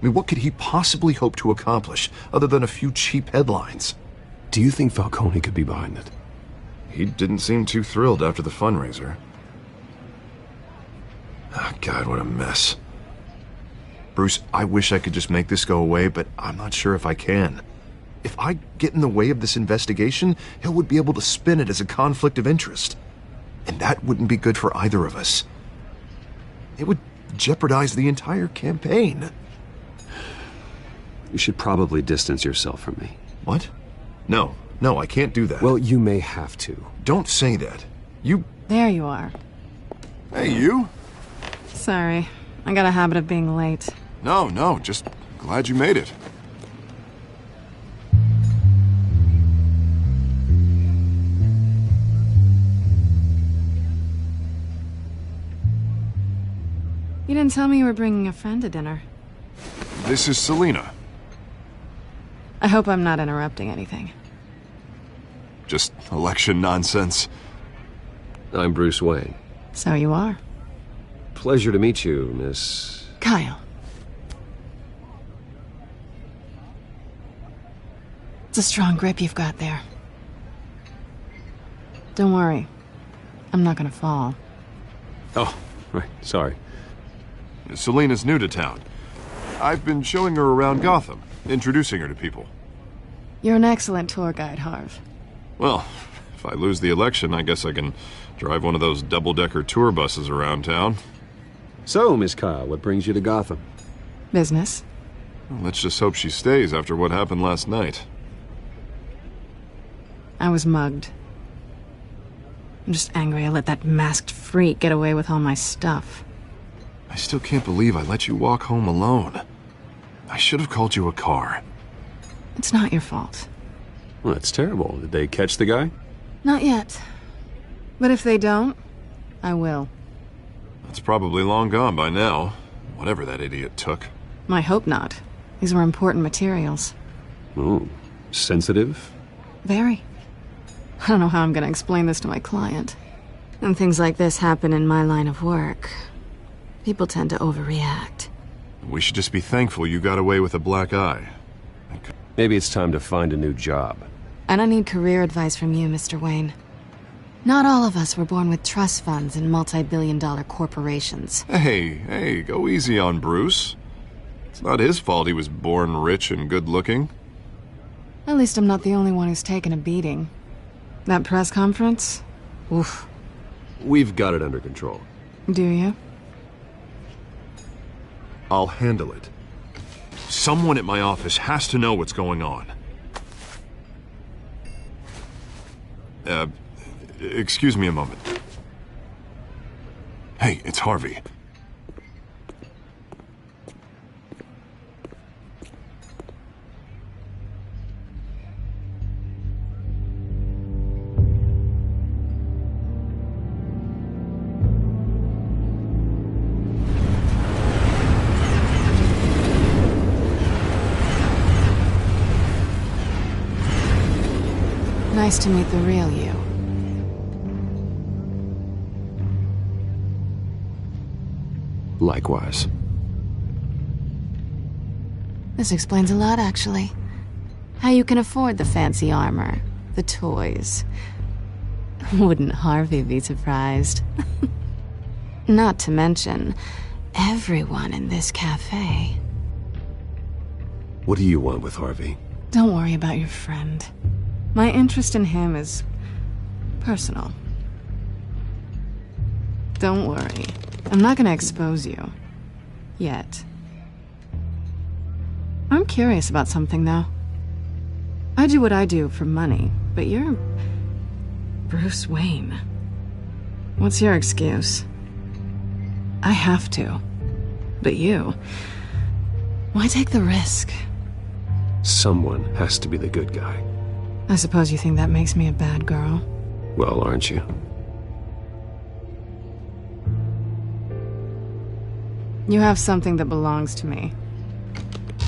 I mean, what could he possibly hope to accomplish other than a few cheap headlines? Do you think Falcone could be behind it? He didn't seem too thrilled after the fundraiser. Oh, God, what a mess. Bruce, I wish I could just make this go away, but I'm not sure if I can. If I get in the way of this investigation, Hill would be able to spin it as a conflict of interest. And that wouldn't be good for either of us. It would jeopardize the entire campaign. You should probably distance yourself from me. What? No, I can't do that. Well, you may have to. Don't say that. You... There you are. Hey, you? Sorry. I got a habit of being late. No, just glad you made it. You didn't tell me you were bringing a friend to dinner. This is Selina. I hope I'm not interrupting anything. Just election nonsense. I'm Bruce Wayne. So you are. Pleasure to meet you, Miss... Kyle. It's a strong grip you've got there. Don't worry. I'm not gonna fall. Oh, right, sorry. Selina's new to town. I've been showing her around Gotham, introducing her to people. You're an excellent tour guide, Harv. Well, if I lose the election, I guess I can drive one of those double-decker tour buses around town. So, Miss Kyle, what brings you to Gotham? Business. Well, let's just hope she stays after what happened last night. I was mugged. I'm just angry I let that masked freak get away with all my stuff. I still can't believe I let you walk home alone. I should have called you a car. It's not your fault. Well, that's terrible. Did they catch the guy? Not yet. But if they don't, I will. It's probably long gone by now, whatever that idiot took. I hope not. These were important materials. Ooh, sensitive? Very. I don't know how I'm gonna explain this to my client. And things like this happen in my line of work. People tend to overreact. We should just be thankful you got away with a black eye. Maybe it's time to find a new job. I don't need career advice from you, Mr. Wayne. Not all of us were born with trust funds and multi-billion-dollar corporations. Hey, go easy on Bruce. It's not his fault he was born rich and good-looking. At least I'm not the only one who's taken a beating. That press conference? Oof. We've got it under control. Do you? I'll handle it. Someone at my office has to know what's going on. Excuse me a moment. Hey, it's Harvey. Nice to meet the real you. Likewise. This explains a lot, actually. How you can afford the fancy armor, the toys. Wouldn't Harvey be surprised? Not to mention, everyone in this cafe. What do you want with Harvey? Don't worry about your friend. My interest in him is personal. Don't worry. I'm not gonna expose you. Yet. I'm curious about something, though. I do what I do for money, but you're Bruce Wayne. What's your excuse? I have to. But you... why take the risk? Someone has to be the good guy. I suppose you think that makes me a bad girl. Well, aren't you? You have something that belongs to me.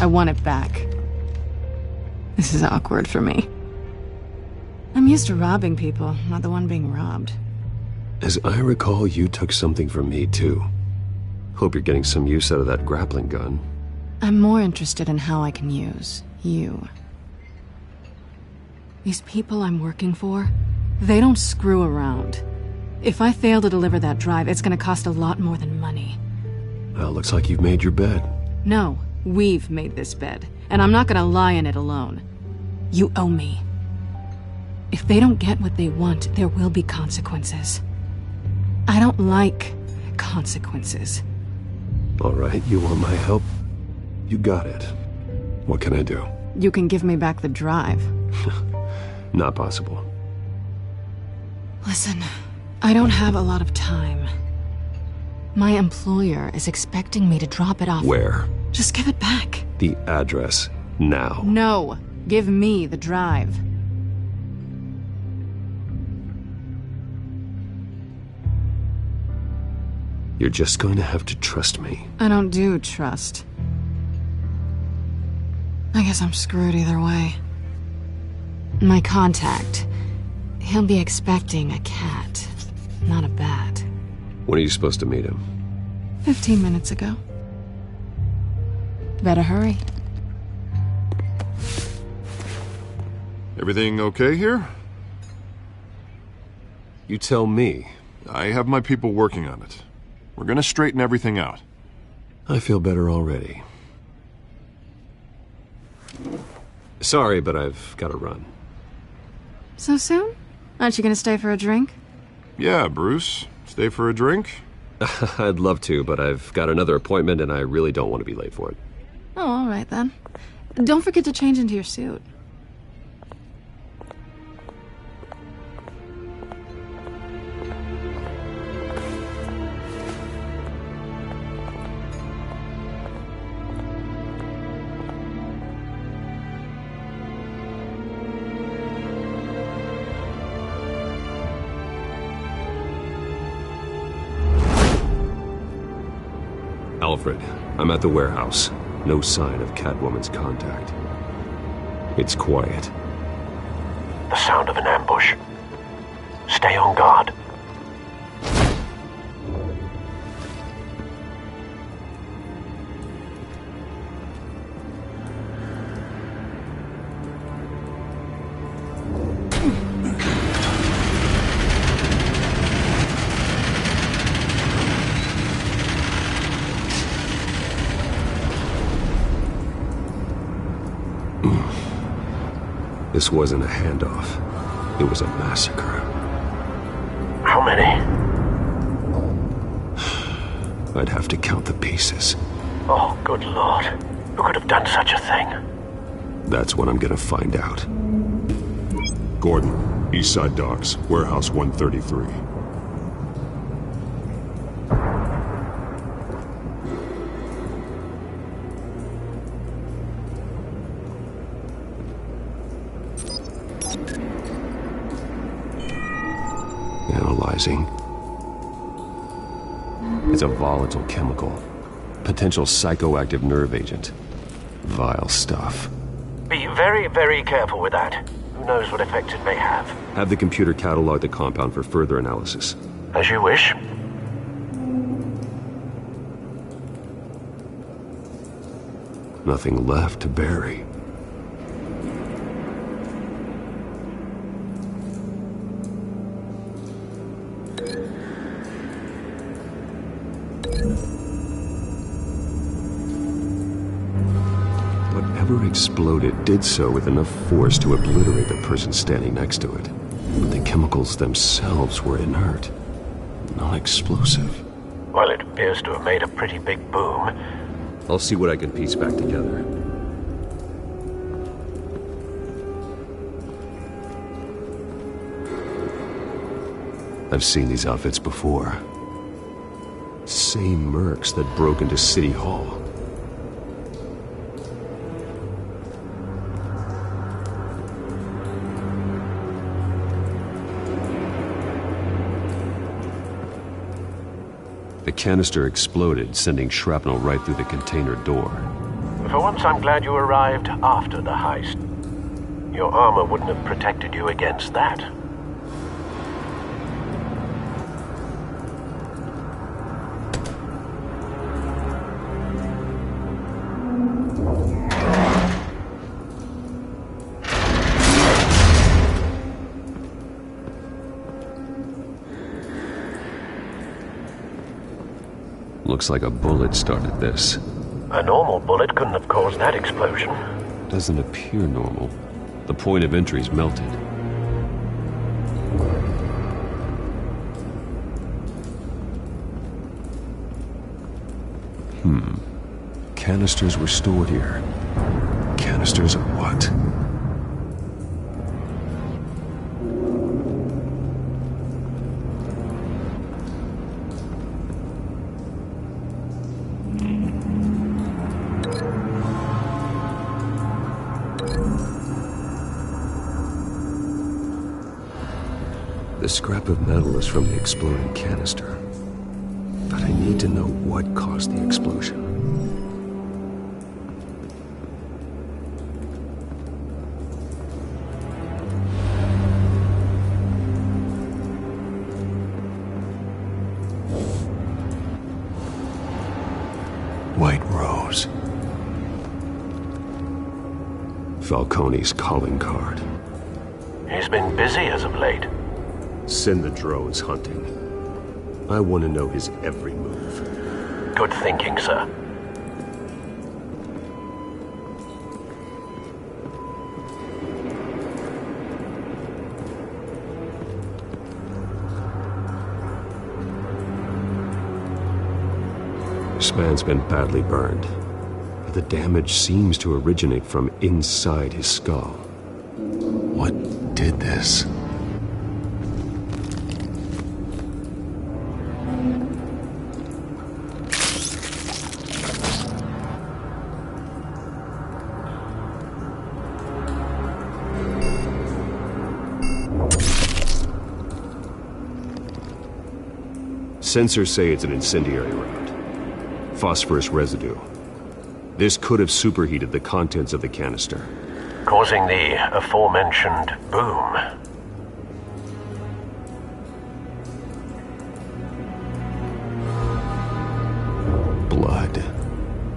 I want it back. This is awkward for me. I'm used to robbing people, not the one being robbed. As I recall, you took something from me, too. Hope you're getting some use out of that grappling gun. I'm more interested in how I can use you. These people I'm working for, they don't screw around. If I fail to deliver that drive, it's gonna cost a lot more than money. Well, looks like you've made your bed. No, we've made this bed, and I'm not gonna lie in it alone. You owe me. If they don't get what they want, there will be consequences. I don't like consequences. All right, you want my help? You got it. What can I do? You can give me back the drive. Not possible. Listen, I don't have a lot of time. My employer is expecting me to drop it off. Where? Just give it back. The address, now. No, give me the drive. You're just going to have to trust me. I don't do trust. I guess I'm screwed either way. My contact, he'll be expecting a cat, not a bat. When are you supposed to meet him? 15 minutes ago. Better hurry. Everything okay here? You tell me. I have my people working on it. We're gonna straighten everything out. I feel better already. Sorry, but I've got to run. So soon? Aren't you gonna stay for a drink? Yeah, Bruce. Stay for a drink? I'd love to, but I've got another appointment and I really don't want to be late for it. Oh, all right then. Don't forget to change into your suit. Alfred, I'm at the warehouse. No sign of Catwoman's contact. It's quiet. The sound of an ambush. Stay on guard. This wasn't a handoff. It was a massacre. How many? I'd have to count the pieces. Oh, good Lord. Who could have done such a thing? That's what I'm gonna find out. Gordon, Eastside Docks, Warehouse 133. Analyzing. It's a volatile chemical. Potential psychoactive nerve agent. Vile stuff. Be very, very careful with that. Who knows what effect it may have. Have the computer catalog the compound for further analysis. As you wish. Nothing left to bury. Whatever exploded did so with enough force to obliterate the person standing next to it. But the chemicals themselves were inert, not explosive. Well, it appears to have made a pretty big boom. I'll see what I can piece back together. I've seen these outfits before. Same mercs that broke into City Hall. The canister exploded, sending shrapnel right through the container door. For once, I'm glad you arrived after the heist. Your armor wouldn't have protected you against that. Looks like a bullet started this. A normal bullet couldn't have caused that explosion. Doesn't appear normal. The point of entry's melted. Canisters were stored here. Canisters of what? The scrap of metal is from the exploding canister. But I need to know what caused the explosion. White Rose. Falcone's calling card. He's been busy as of late. Send the drones hunting. I want to know his every move. Good thinking, sir. This man's been badly burned, but the damage seems to originate from inside his skull. What did this? Sensors say it's an incendiary round. Phosphorus residue. This could have superheated the contents of the canister, causing the aforementioned boom. Blood,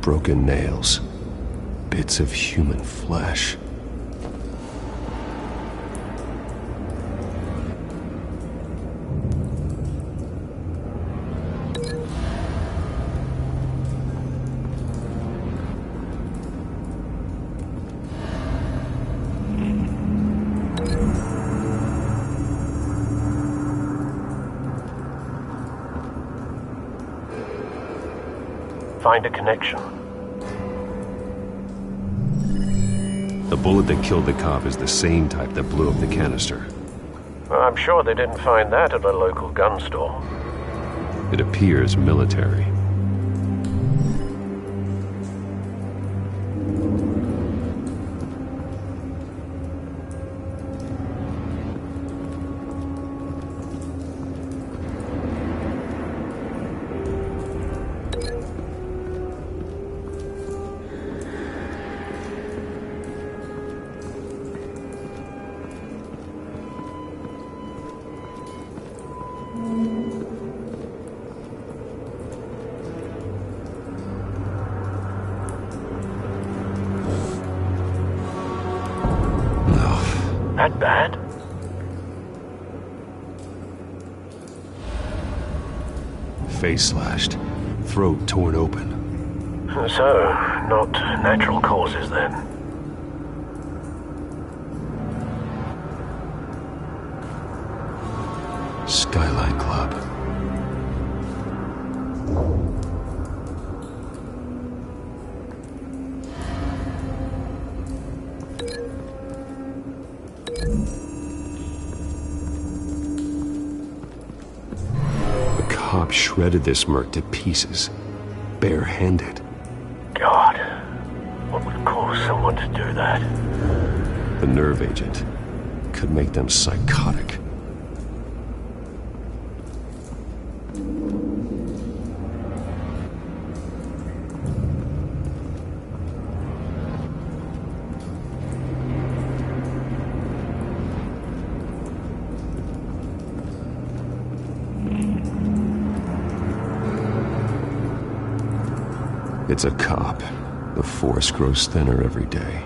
broken nails, bits of human flesh. Find a connection. The bullet that killed the cop is the same type that blew up the canister. I'm sure they didn't find that at a local gun store. It appears military. That bad? Face slashed, throat torn open. So, not natural causes then. Skyline Club. cop shredded this merc to pieces, barehanded. God, what would cause someone to do that? The nerve agent could make them psychotic. It's a cop. The force grows thinner every day.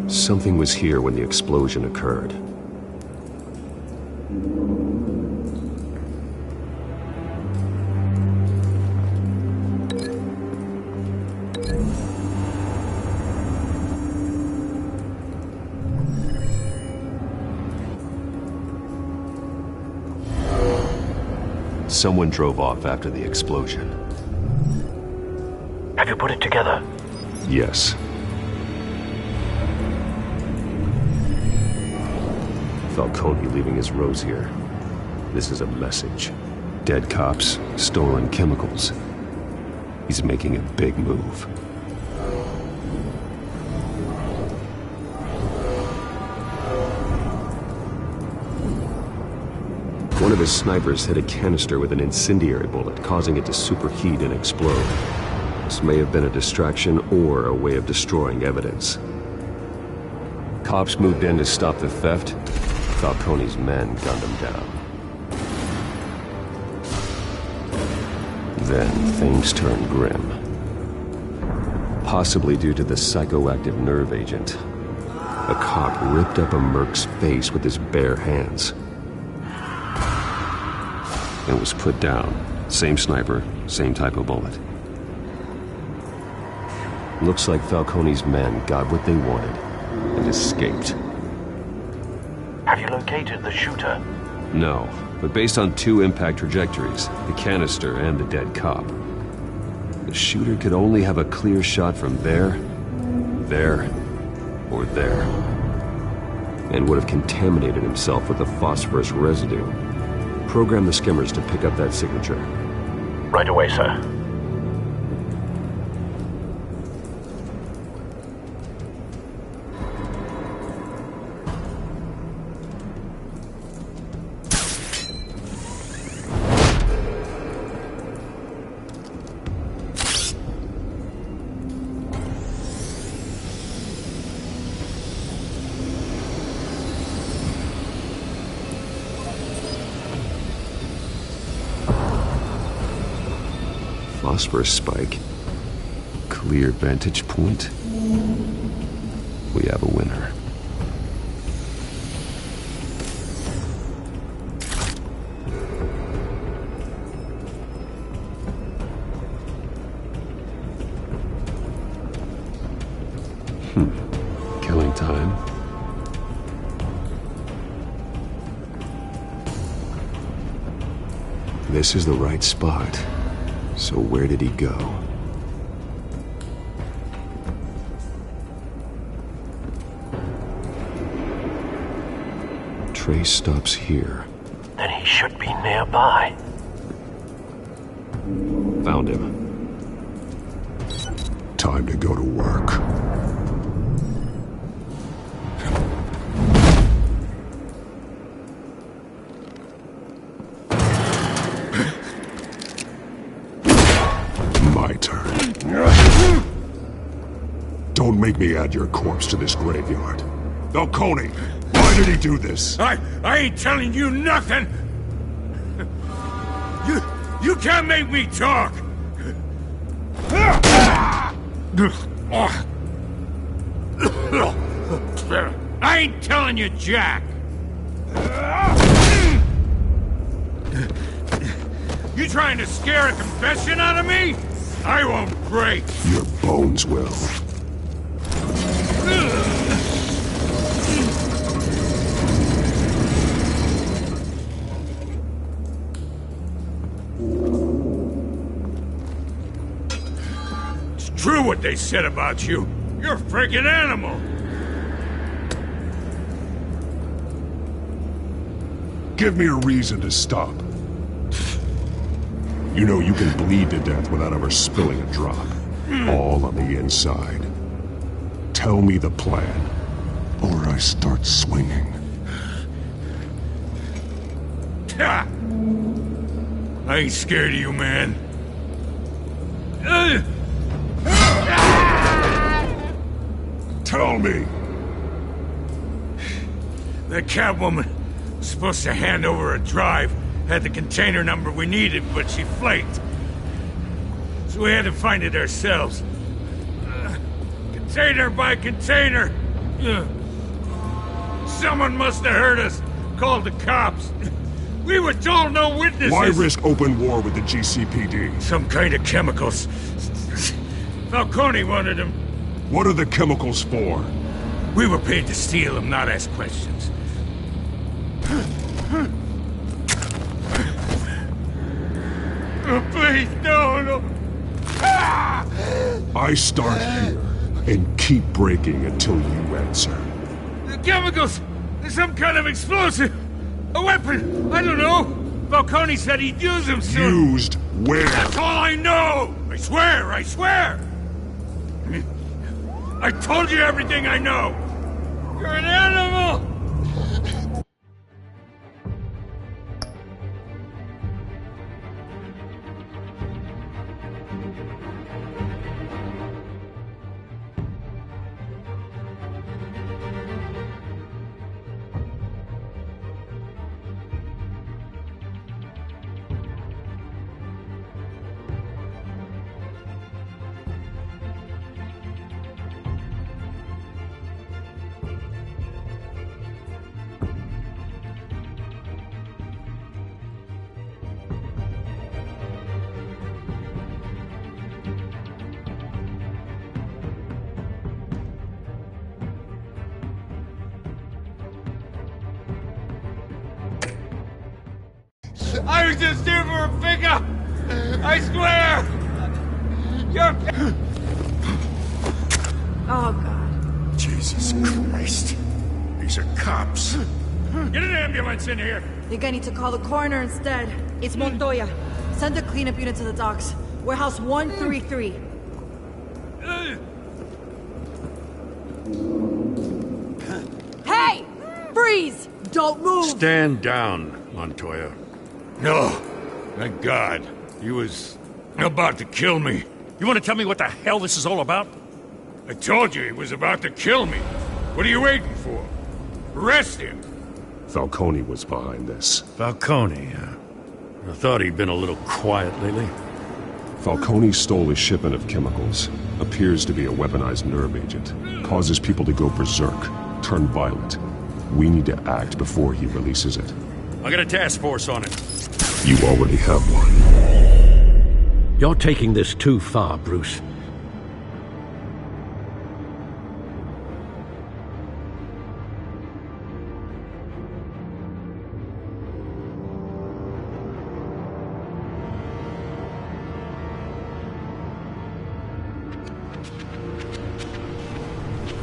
Something was here when the explosion occurred. Someone drove off after the explosion. Have you put it together? Yes. Falcone leaving his rose here. This is a message. Dead cops, stolen chemicals. He's making a big move. One of his snipers hit a canister with an incendiary bullet, causing it to superheat and explode. This may have been a distraction or a way of destroying evidence. Cops moved in to stop the theft. Falcone's men gunned him down. Then things turned grim. Possibly due to the psychoactive nerve agent. A cop ripped up a merc's face with his bare hands. And was put down. Same sniper, same type of bullet. Looks like Falcone's men got what they wanted and escaped. Have you located the shooter? No, but based on two impact trajectories, the canister and the dead cop, the shooter could only have a clear shot from there, or there, and would have contaminated himself with the phosphorus residue. Program the skimmers to pick up that signature. Right away, sir. phosphorus spike. Clear vantage point. We have a winner. Killing time. This is the right spot. So where did he go? Trace stops here. Then he should be nearby. Found him. Time to go to work. My turn. Don't make me add your corpse to this graveyard. Falcone, why did he do this? I ain't telling you nothing! You can't make me talk! I ain't telling you jack! You trying to scare a confession out of me? I won't break! Your bones will. It's true what they said about you. You're a freaking animal! Give me a reason to stop. You know you can bleed to death without ever spilling a drop. All on the inside. Tell me the plan, or I start swinging. I ain't scared of you, man. Tell me. The Catwoman was supposed to hand over a drive. Had the container number we needed, but she flaked. So we had to find it ourselves. Container by container. Someone must have heard us. Called the cops. We were told no witnesses. Why risk open war with the GCPD? Some kind of chemicals. Falcone wanted them. What are the chemicals for? We were paid to steal them, not ask questions. Oh, please, no. I start here and keep breaking until you answer. The chemicals! There's some kind of explosive! A weapon! I don't know! Falcone said he'd use them soon! Used where? That's all I know! I swear! I told you everything I know! You're an animal! I was just here for a pickup! I swear! You're... Oh, God. Jesus Christ. These are cops. Get an ambulance in here! Think I need to call the coroner instead. It's Montoya. Send a cleanup unit to the docks. Warehouse 133. Hey! Freeze! Don't move! Stand down, Montoya. No. Thank God. He was about to kill me. You want to tell me what the hell this is all about? I told you he was about to kill me. What are you waiting for? Arrest him. Falcone was behind this. Falcone, huh? I thought he'd been a little quiet lately. Falcone stole a shipment of chemicals. Appears to be a weaponized nerve agent. Causes people to go berserk, turn violent. We need to act before he releases it. I got a task force on it. You already have one. You're taking this too far, Bruce.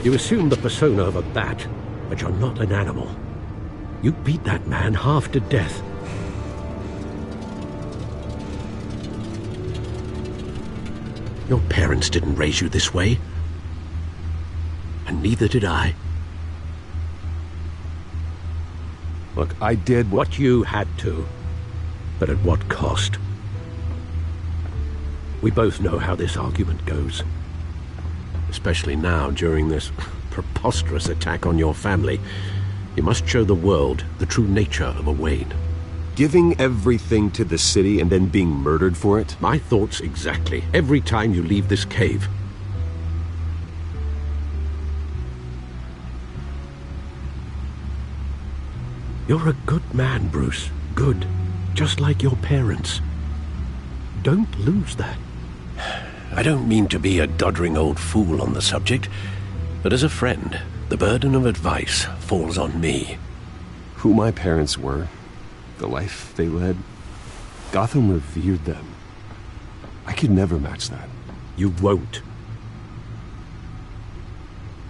You assume the persona of a bat, but you're not an animal. You beat that man half to death. Your parents didn't raise you this way. And neither did I. Look, I did what you had to. But at what cost? We both know how this argument goes. Especially now, during this preposterous attack on your family. You must show the world the true nature of a Wayne. Giving everything to the city and then being murdered for it? My thoughts exactly. Every time you leave this cave. You're a good man, Bruce. Good. Just like your parents. Don't lose that. I don't mean to be a doddering old fool on the subject, but as a friend, the burden of advice falls on me. Who my parents were, the life they led, Gotham revered them. I could never match that. You won't.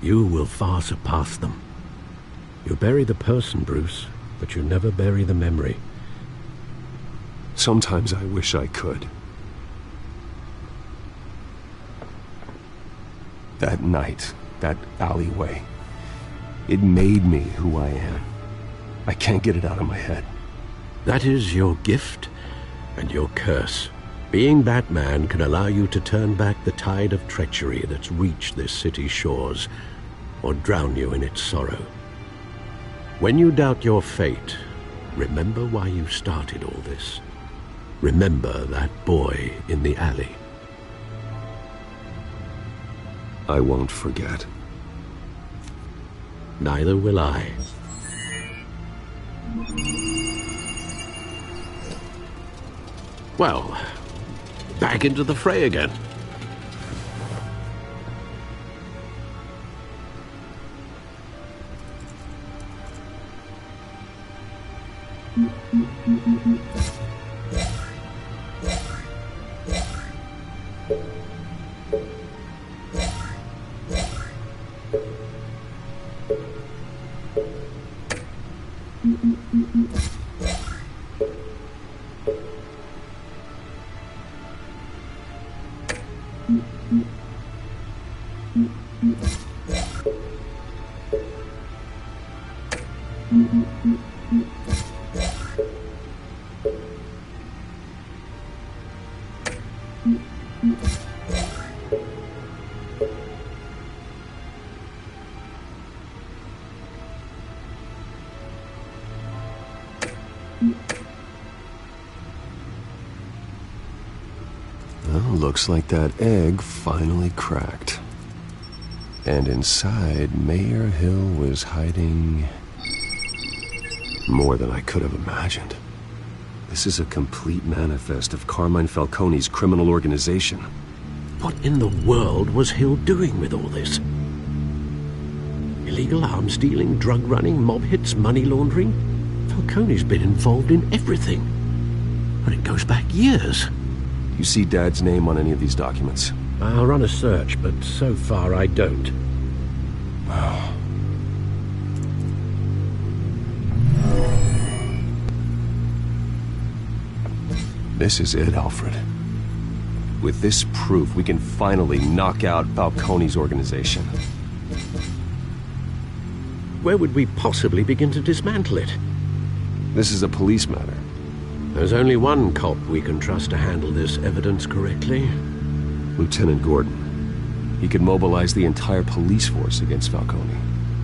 You will far surpass them. You bury the person, Bruce, but you never bury the memory. Sometimes I wish I could. That night, that alleyway, it made me who I am. I can't get it out of my head. That is your gift and your curse. Being Batman can allow you to turn back the tide of treachery that's reached this city's shores, or drown you in its sorrow. When you doubt your fate, remember why you started all this. Remember that boy in the alley. I won't forget. Neither will I. Well, back into the fray again. Well, looks like that egg finally cracked. And inside, Mayor Hill was hiding more than I could have imagined. This is a complete manifest of Carmine Falcone's criminal organization. What in the world was Hill doing with all this? Illegal arms dealing, drug running, mob hits, money laundering? Falcone's been involved in everything. And it goes back years. You see Dad's name on any of these documents? I'll run a search, but so far I don't. Oh. This is it, Alfred. With this proof, we can finally knock out Falcone's organization. Where would we possibly begin to dismantle it? This is a police matter. There's only one cop we can trust to handle this evidence correctly. Lieutenant Gordon. He could mobilize the entire police force against Falcone.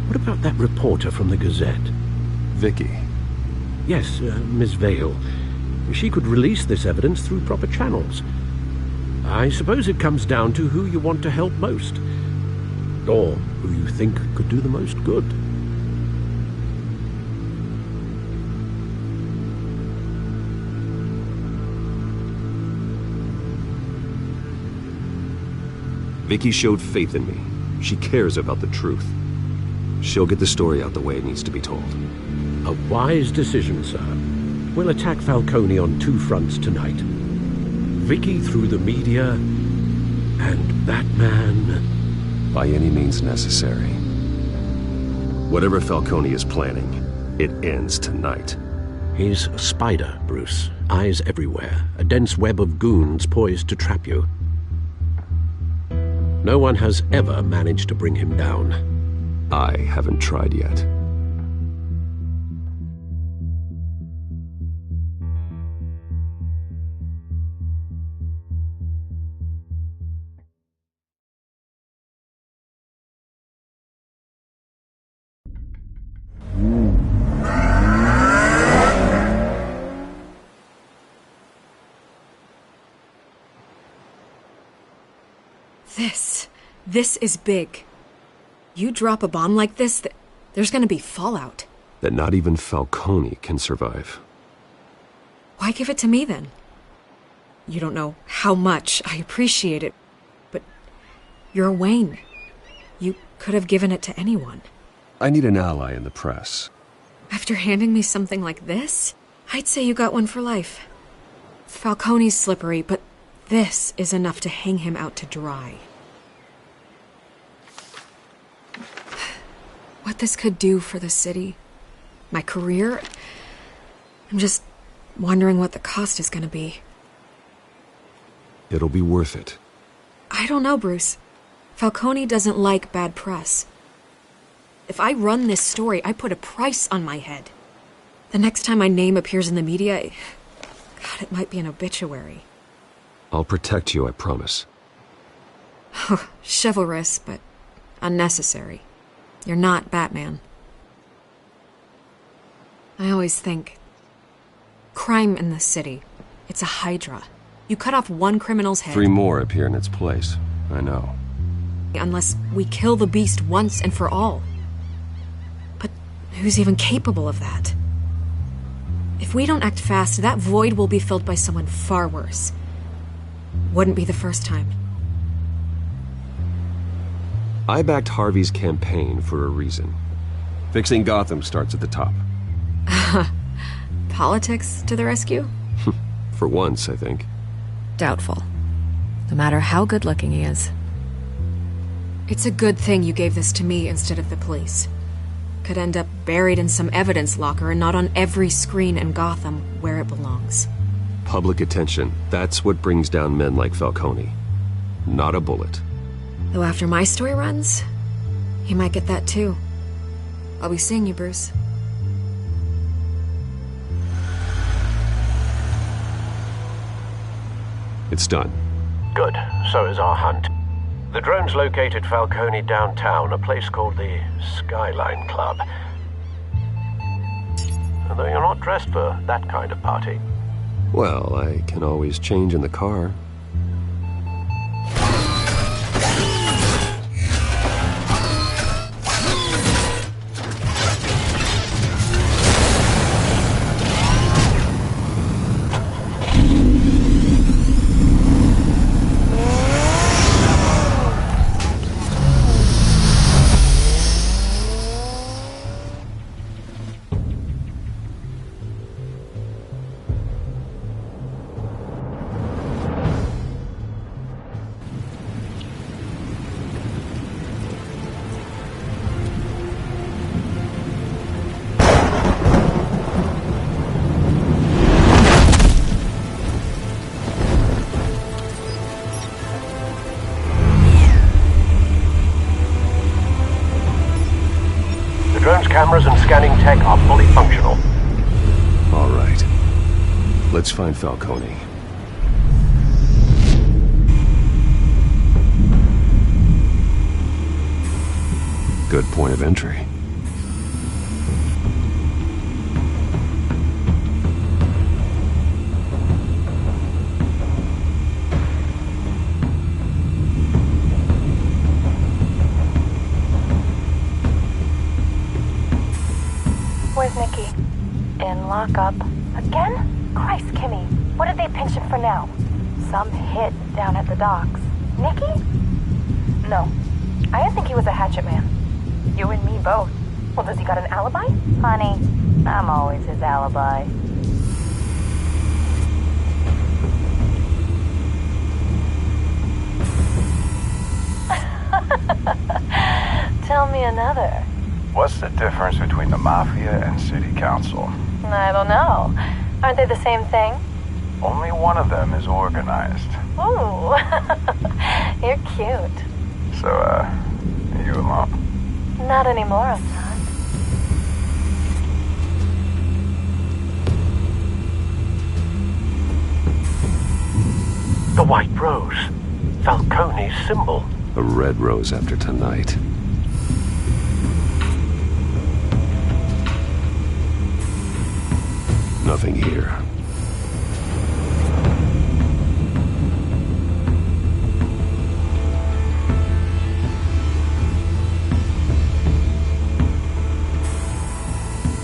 What about that reporter from the Gazette? Vicky. Yes, Miss Vale. She could release this evidence through proper channels. I suppose it comes down to who you want to help most. Or who you think could do the most good. Vicky showed faith in me. She cares about the truth. She'll get the story out the way it needs to be told. A wise decision, sir. We'll attack Falcone on 2 fronts tonight. Vicky through the media, and Batman... by any means necessary. Whatever Falcone is planning, it ends tonight. He's a spider, Bruce. Eyes everywhere. A dense web of goons poised to trap you. No one has ever managed to bring him down. I haven't tried yet. This is big. You drop a bomb like this, there's gonna be fallout. That not even Falcone can survive. Why give it to me then? You don't know how much I appreciate it, but you're Wayne. You could have given it to anyone. I need an ally in the press. After handing me something like this, I'd say you got one for life. Falcone's slippery, but this is enough to hang him out to dry. What this could do for the city, my career, I'm just wondering what the cost is going to be. It'll be worth it. I don't know, Bruce. Falcone doesn't like bad press. If I run this story, I put a price on my head. The next time my name appears in the media, God, it might be an obituary. I'll protect you, I promise. Chivalrous, but unnecessary. You're not Batman. I always think, crime in the city, it's a hydra. You cut off one criminal's head... 3 more appear in its place. I know. Unless we kill the beast once and for all. But who's even capable of that? If we don't act fast, that void will be filled by someone far worse. Wouldn't be the first time. I backed Harvey's campaign for a reason. Fixing Gotham starts at the top. Politics to the rescue? For once, I think. Doubtful. No matter how good-looking he is. It's a good thing you gave this to me instead of the police. Could end up buried in some evidence locker and not on every screen in Gotham where it belongs. Public attention. That's what brings down men like Falcone. Not a bullet. Though after my story runs, he might get that too. I'll be seeing you, Bruce. It's done. Good. So is our hunt. The drone's located Falcone downtown, a place called the Skyline Club. Although you're not dressed for that kind of party. Well, I can always change in the car. Cameras and scanning tech are fully functional. All right. Let's find Falcone. Good point of entry. in lockup. Again? Christ, Kimmy, what did they pinch him for now? Some hit down at the docks. Nikki? No, I didn't think he was a hatchet man. You and me both. Well, does he got an alibi? Honey, I'm always his alibi. Tell me another. What's the difference between the Mafia and City Council? I don't know. Aren't they the same thing? Only one of them is organized. Ooh, you're cute. So, you alone? Not anymore, I'm not. The White Rose. Falcone's symbol. A red rose after tonight. Nothing here.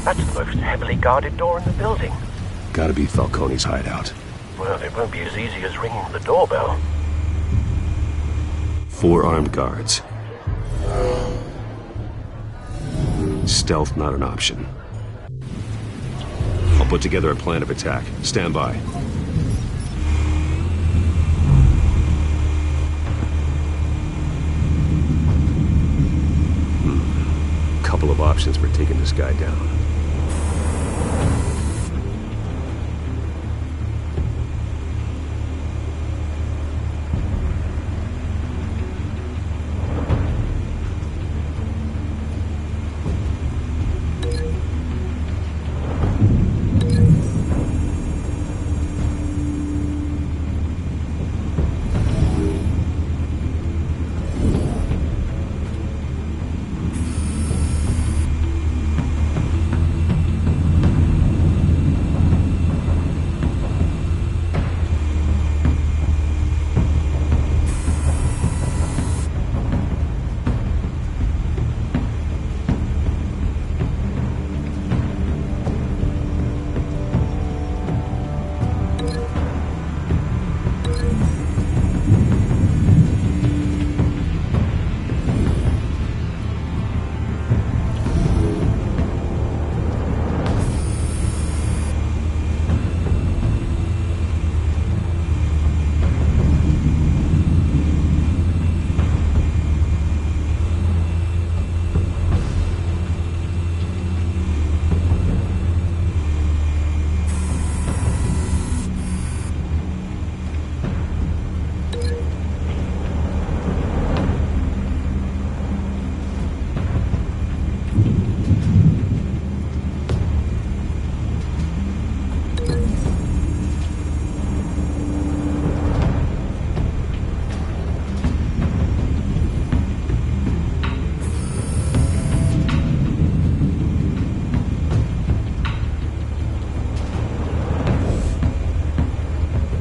That's the most heavily guarded door in the building. Gotta be Falcone's hideout. Well, it won't be as easy as ringing the doorbell. 4 armed guards. Stealth not an option. I'll put together a plan of attack. Stand by. Couple of options for taking this guy down.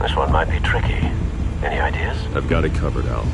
This one might be tricky. Any ideas? I've got it covered, Al.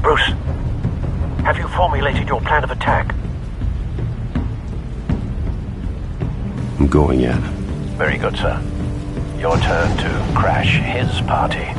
Bruce, have you formulated your plan of attack? I'm going in. Very good, sir. Your turn to crash his party.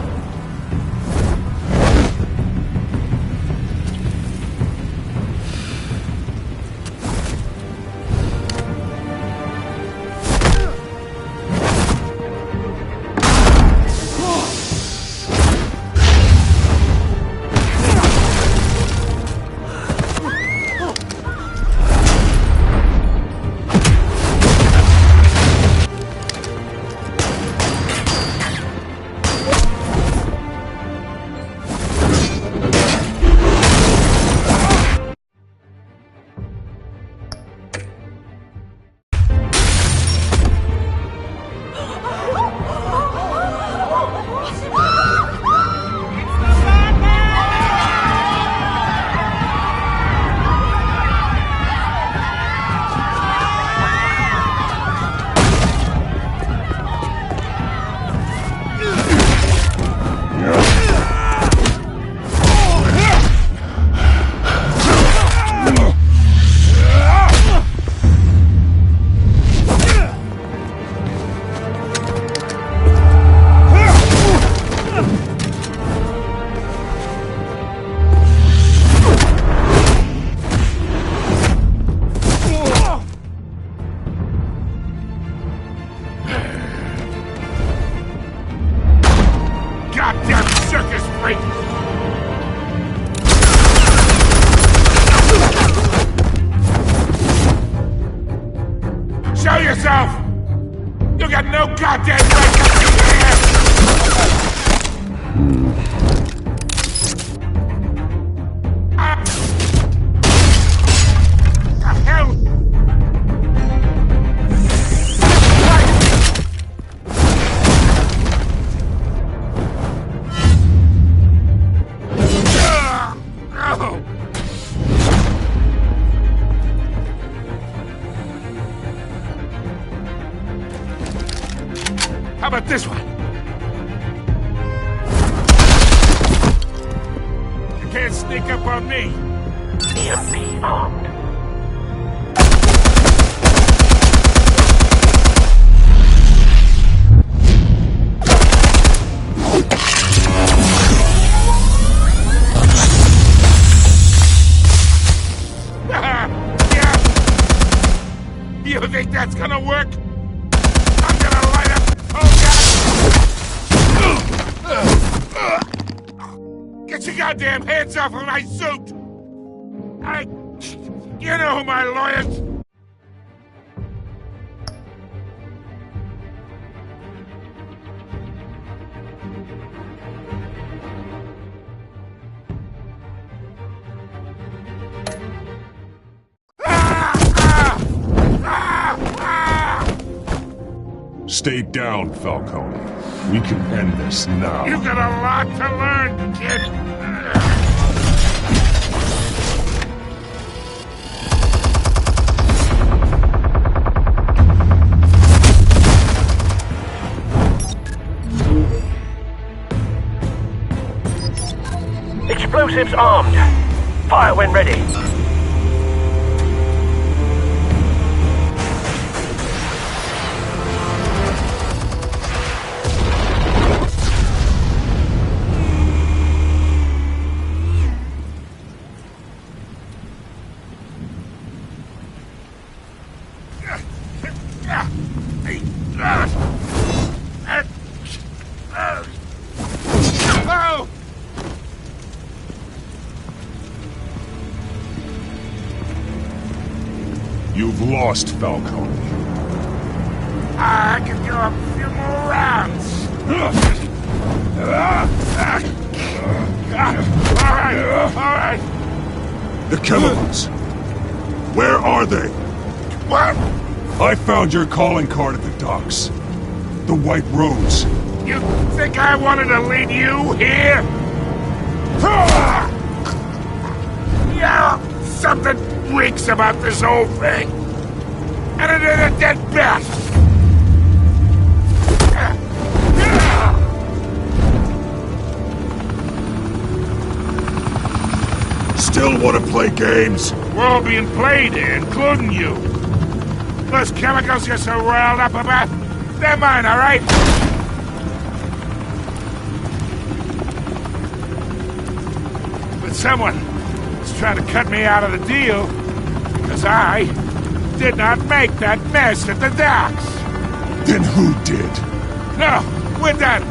Show yourself! You got no goddamn right to be here! The hell? How about this one? You can't sneak up on me. EMP armed. Yeah. You think that's gonna work? I'm gonna light up. Get your goddamn hands off of my suit! You know who my lawyers... Stay down, Falcone. We can end this now. You got a lot to learn, kid! Explosives armed. Fire when ready. You've lost, Falcone. I can go a few more rounds. All right. The chemicals. Where are they? What? I found your calling card at the docks. The White Rose. You think I wanted to lead you here? Yeah, something reeks about this whole thing. And it is a dead bat. Still want to play games? We're all being played here, including you. Those chemicals you're so riled up about, they're mine, all right? someone is trying to cut me out of the deal because I did not make that mess at the docks. Then who did? No, we're done.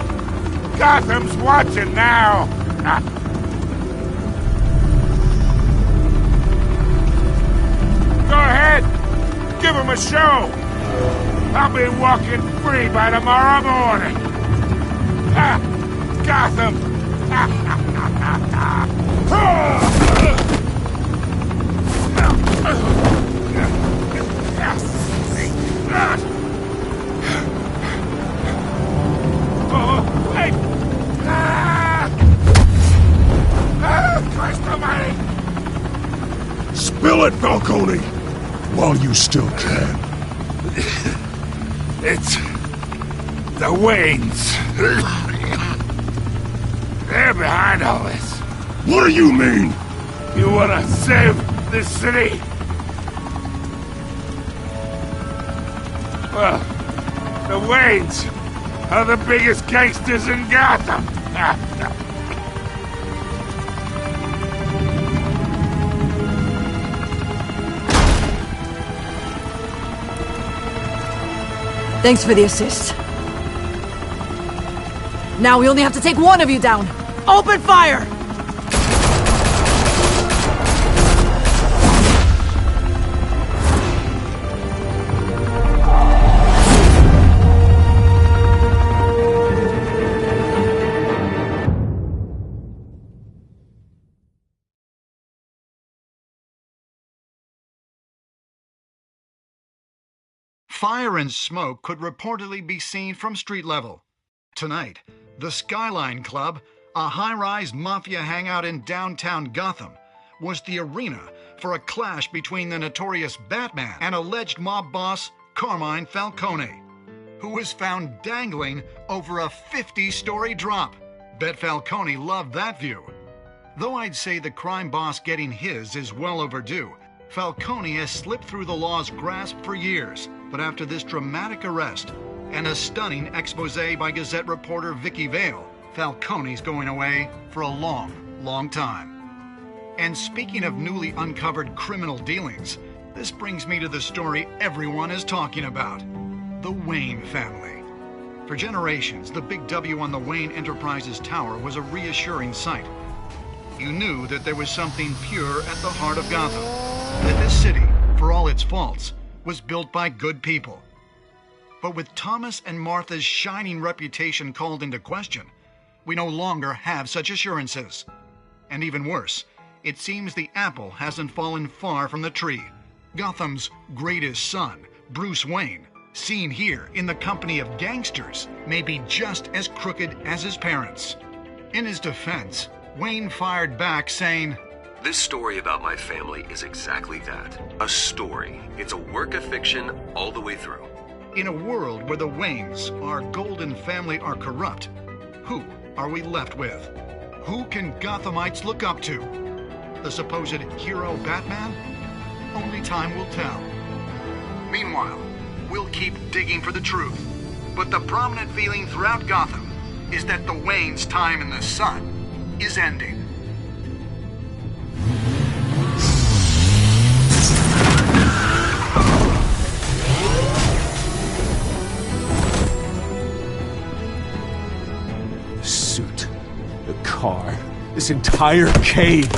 Gotham's watching now. Go ahead. Give him a show. I'll be walking free by tomorrow morning. Gotham. Wait! Christ almighty! Spill it, Falcone! While you still can. It's the Waynes. They're behind all this. What do you mean? You wanna save this city? Well, the Waynes are the biggest gangsters in Gotham. Thanks for the assist. Now we only have to take one of you down. Open fire! Fire and smoke could reportedly be seen from street level. Tonight, the Skyline Club, a high-rise mafia hangout in downtown Gotham, was the arena for a clash between the notorious Batman and alleged mob boss Carmine Falcone, who was found dangling over a 50-story drop. Bet Falcone loved that view. Though I'd say the crime boss getting his is well overdue, Falcone has slipped through the law's grasp for years. But after this dramatic arrest and a stunning expose by Gazette reporter Vicky Vale, Falcone's going away for a long, long time. And speaking of newly uncovered criminal dealings, this brings me to the story everyone is talking about: the Wayne family. For generations, the big W on the Wayne Enterprises tower was a reassuring sight. You knew that there was something pure at the heart of Gotham, that this city, for all its faults, was built by good people. But with Thomas and Martha's shining reputation called into question, we no longer have such assurances. And even worse, it seems the apple hasn't fallen far from the tree. Gotham's greatest son, Bruce Wayne, seen here in the company of gangsters, may be just as crooked as his parents. In his defense, Wayne fired back saying, "This story about my family is exactly that. A story. It's a work of fiction all the way through." In a world where the Waynes, our golden family, are corrupt, who are we left with? Who can Gothamites look up to? The supposed hero Batman? Only time will tell. Meanwhile, we'll keep digging for the truth. But the prominent feeling throughout Gotham is that the Waynes' time in the sun is ending. The car, this entire cave.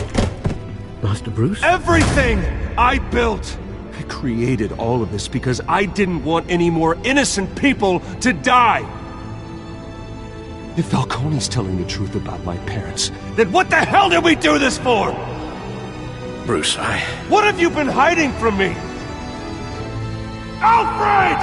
Master Bruce? Everything I built. I created all of this because I didn't want any more innocent people to die. If Falcone's telling the truth about my parents, then what the hell did we do this for? Bruce, What have you been hiding from me? Alfred!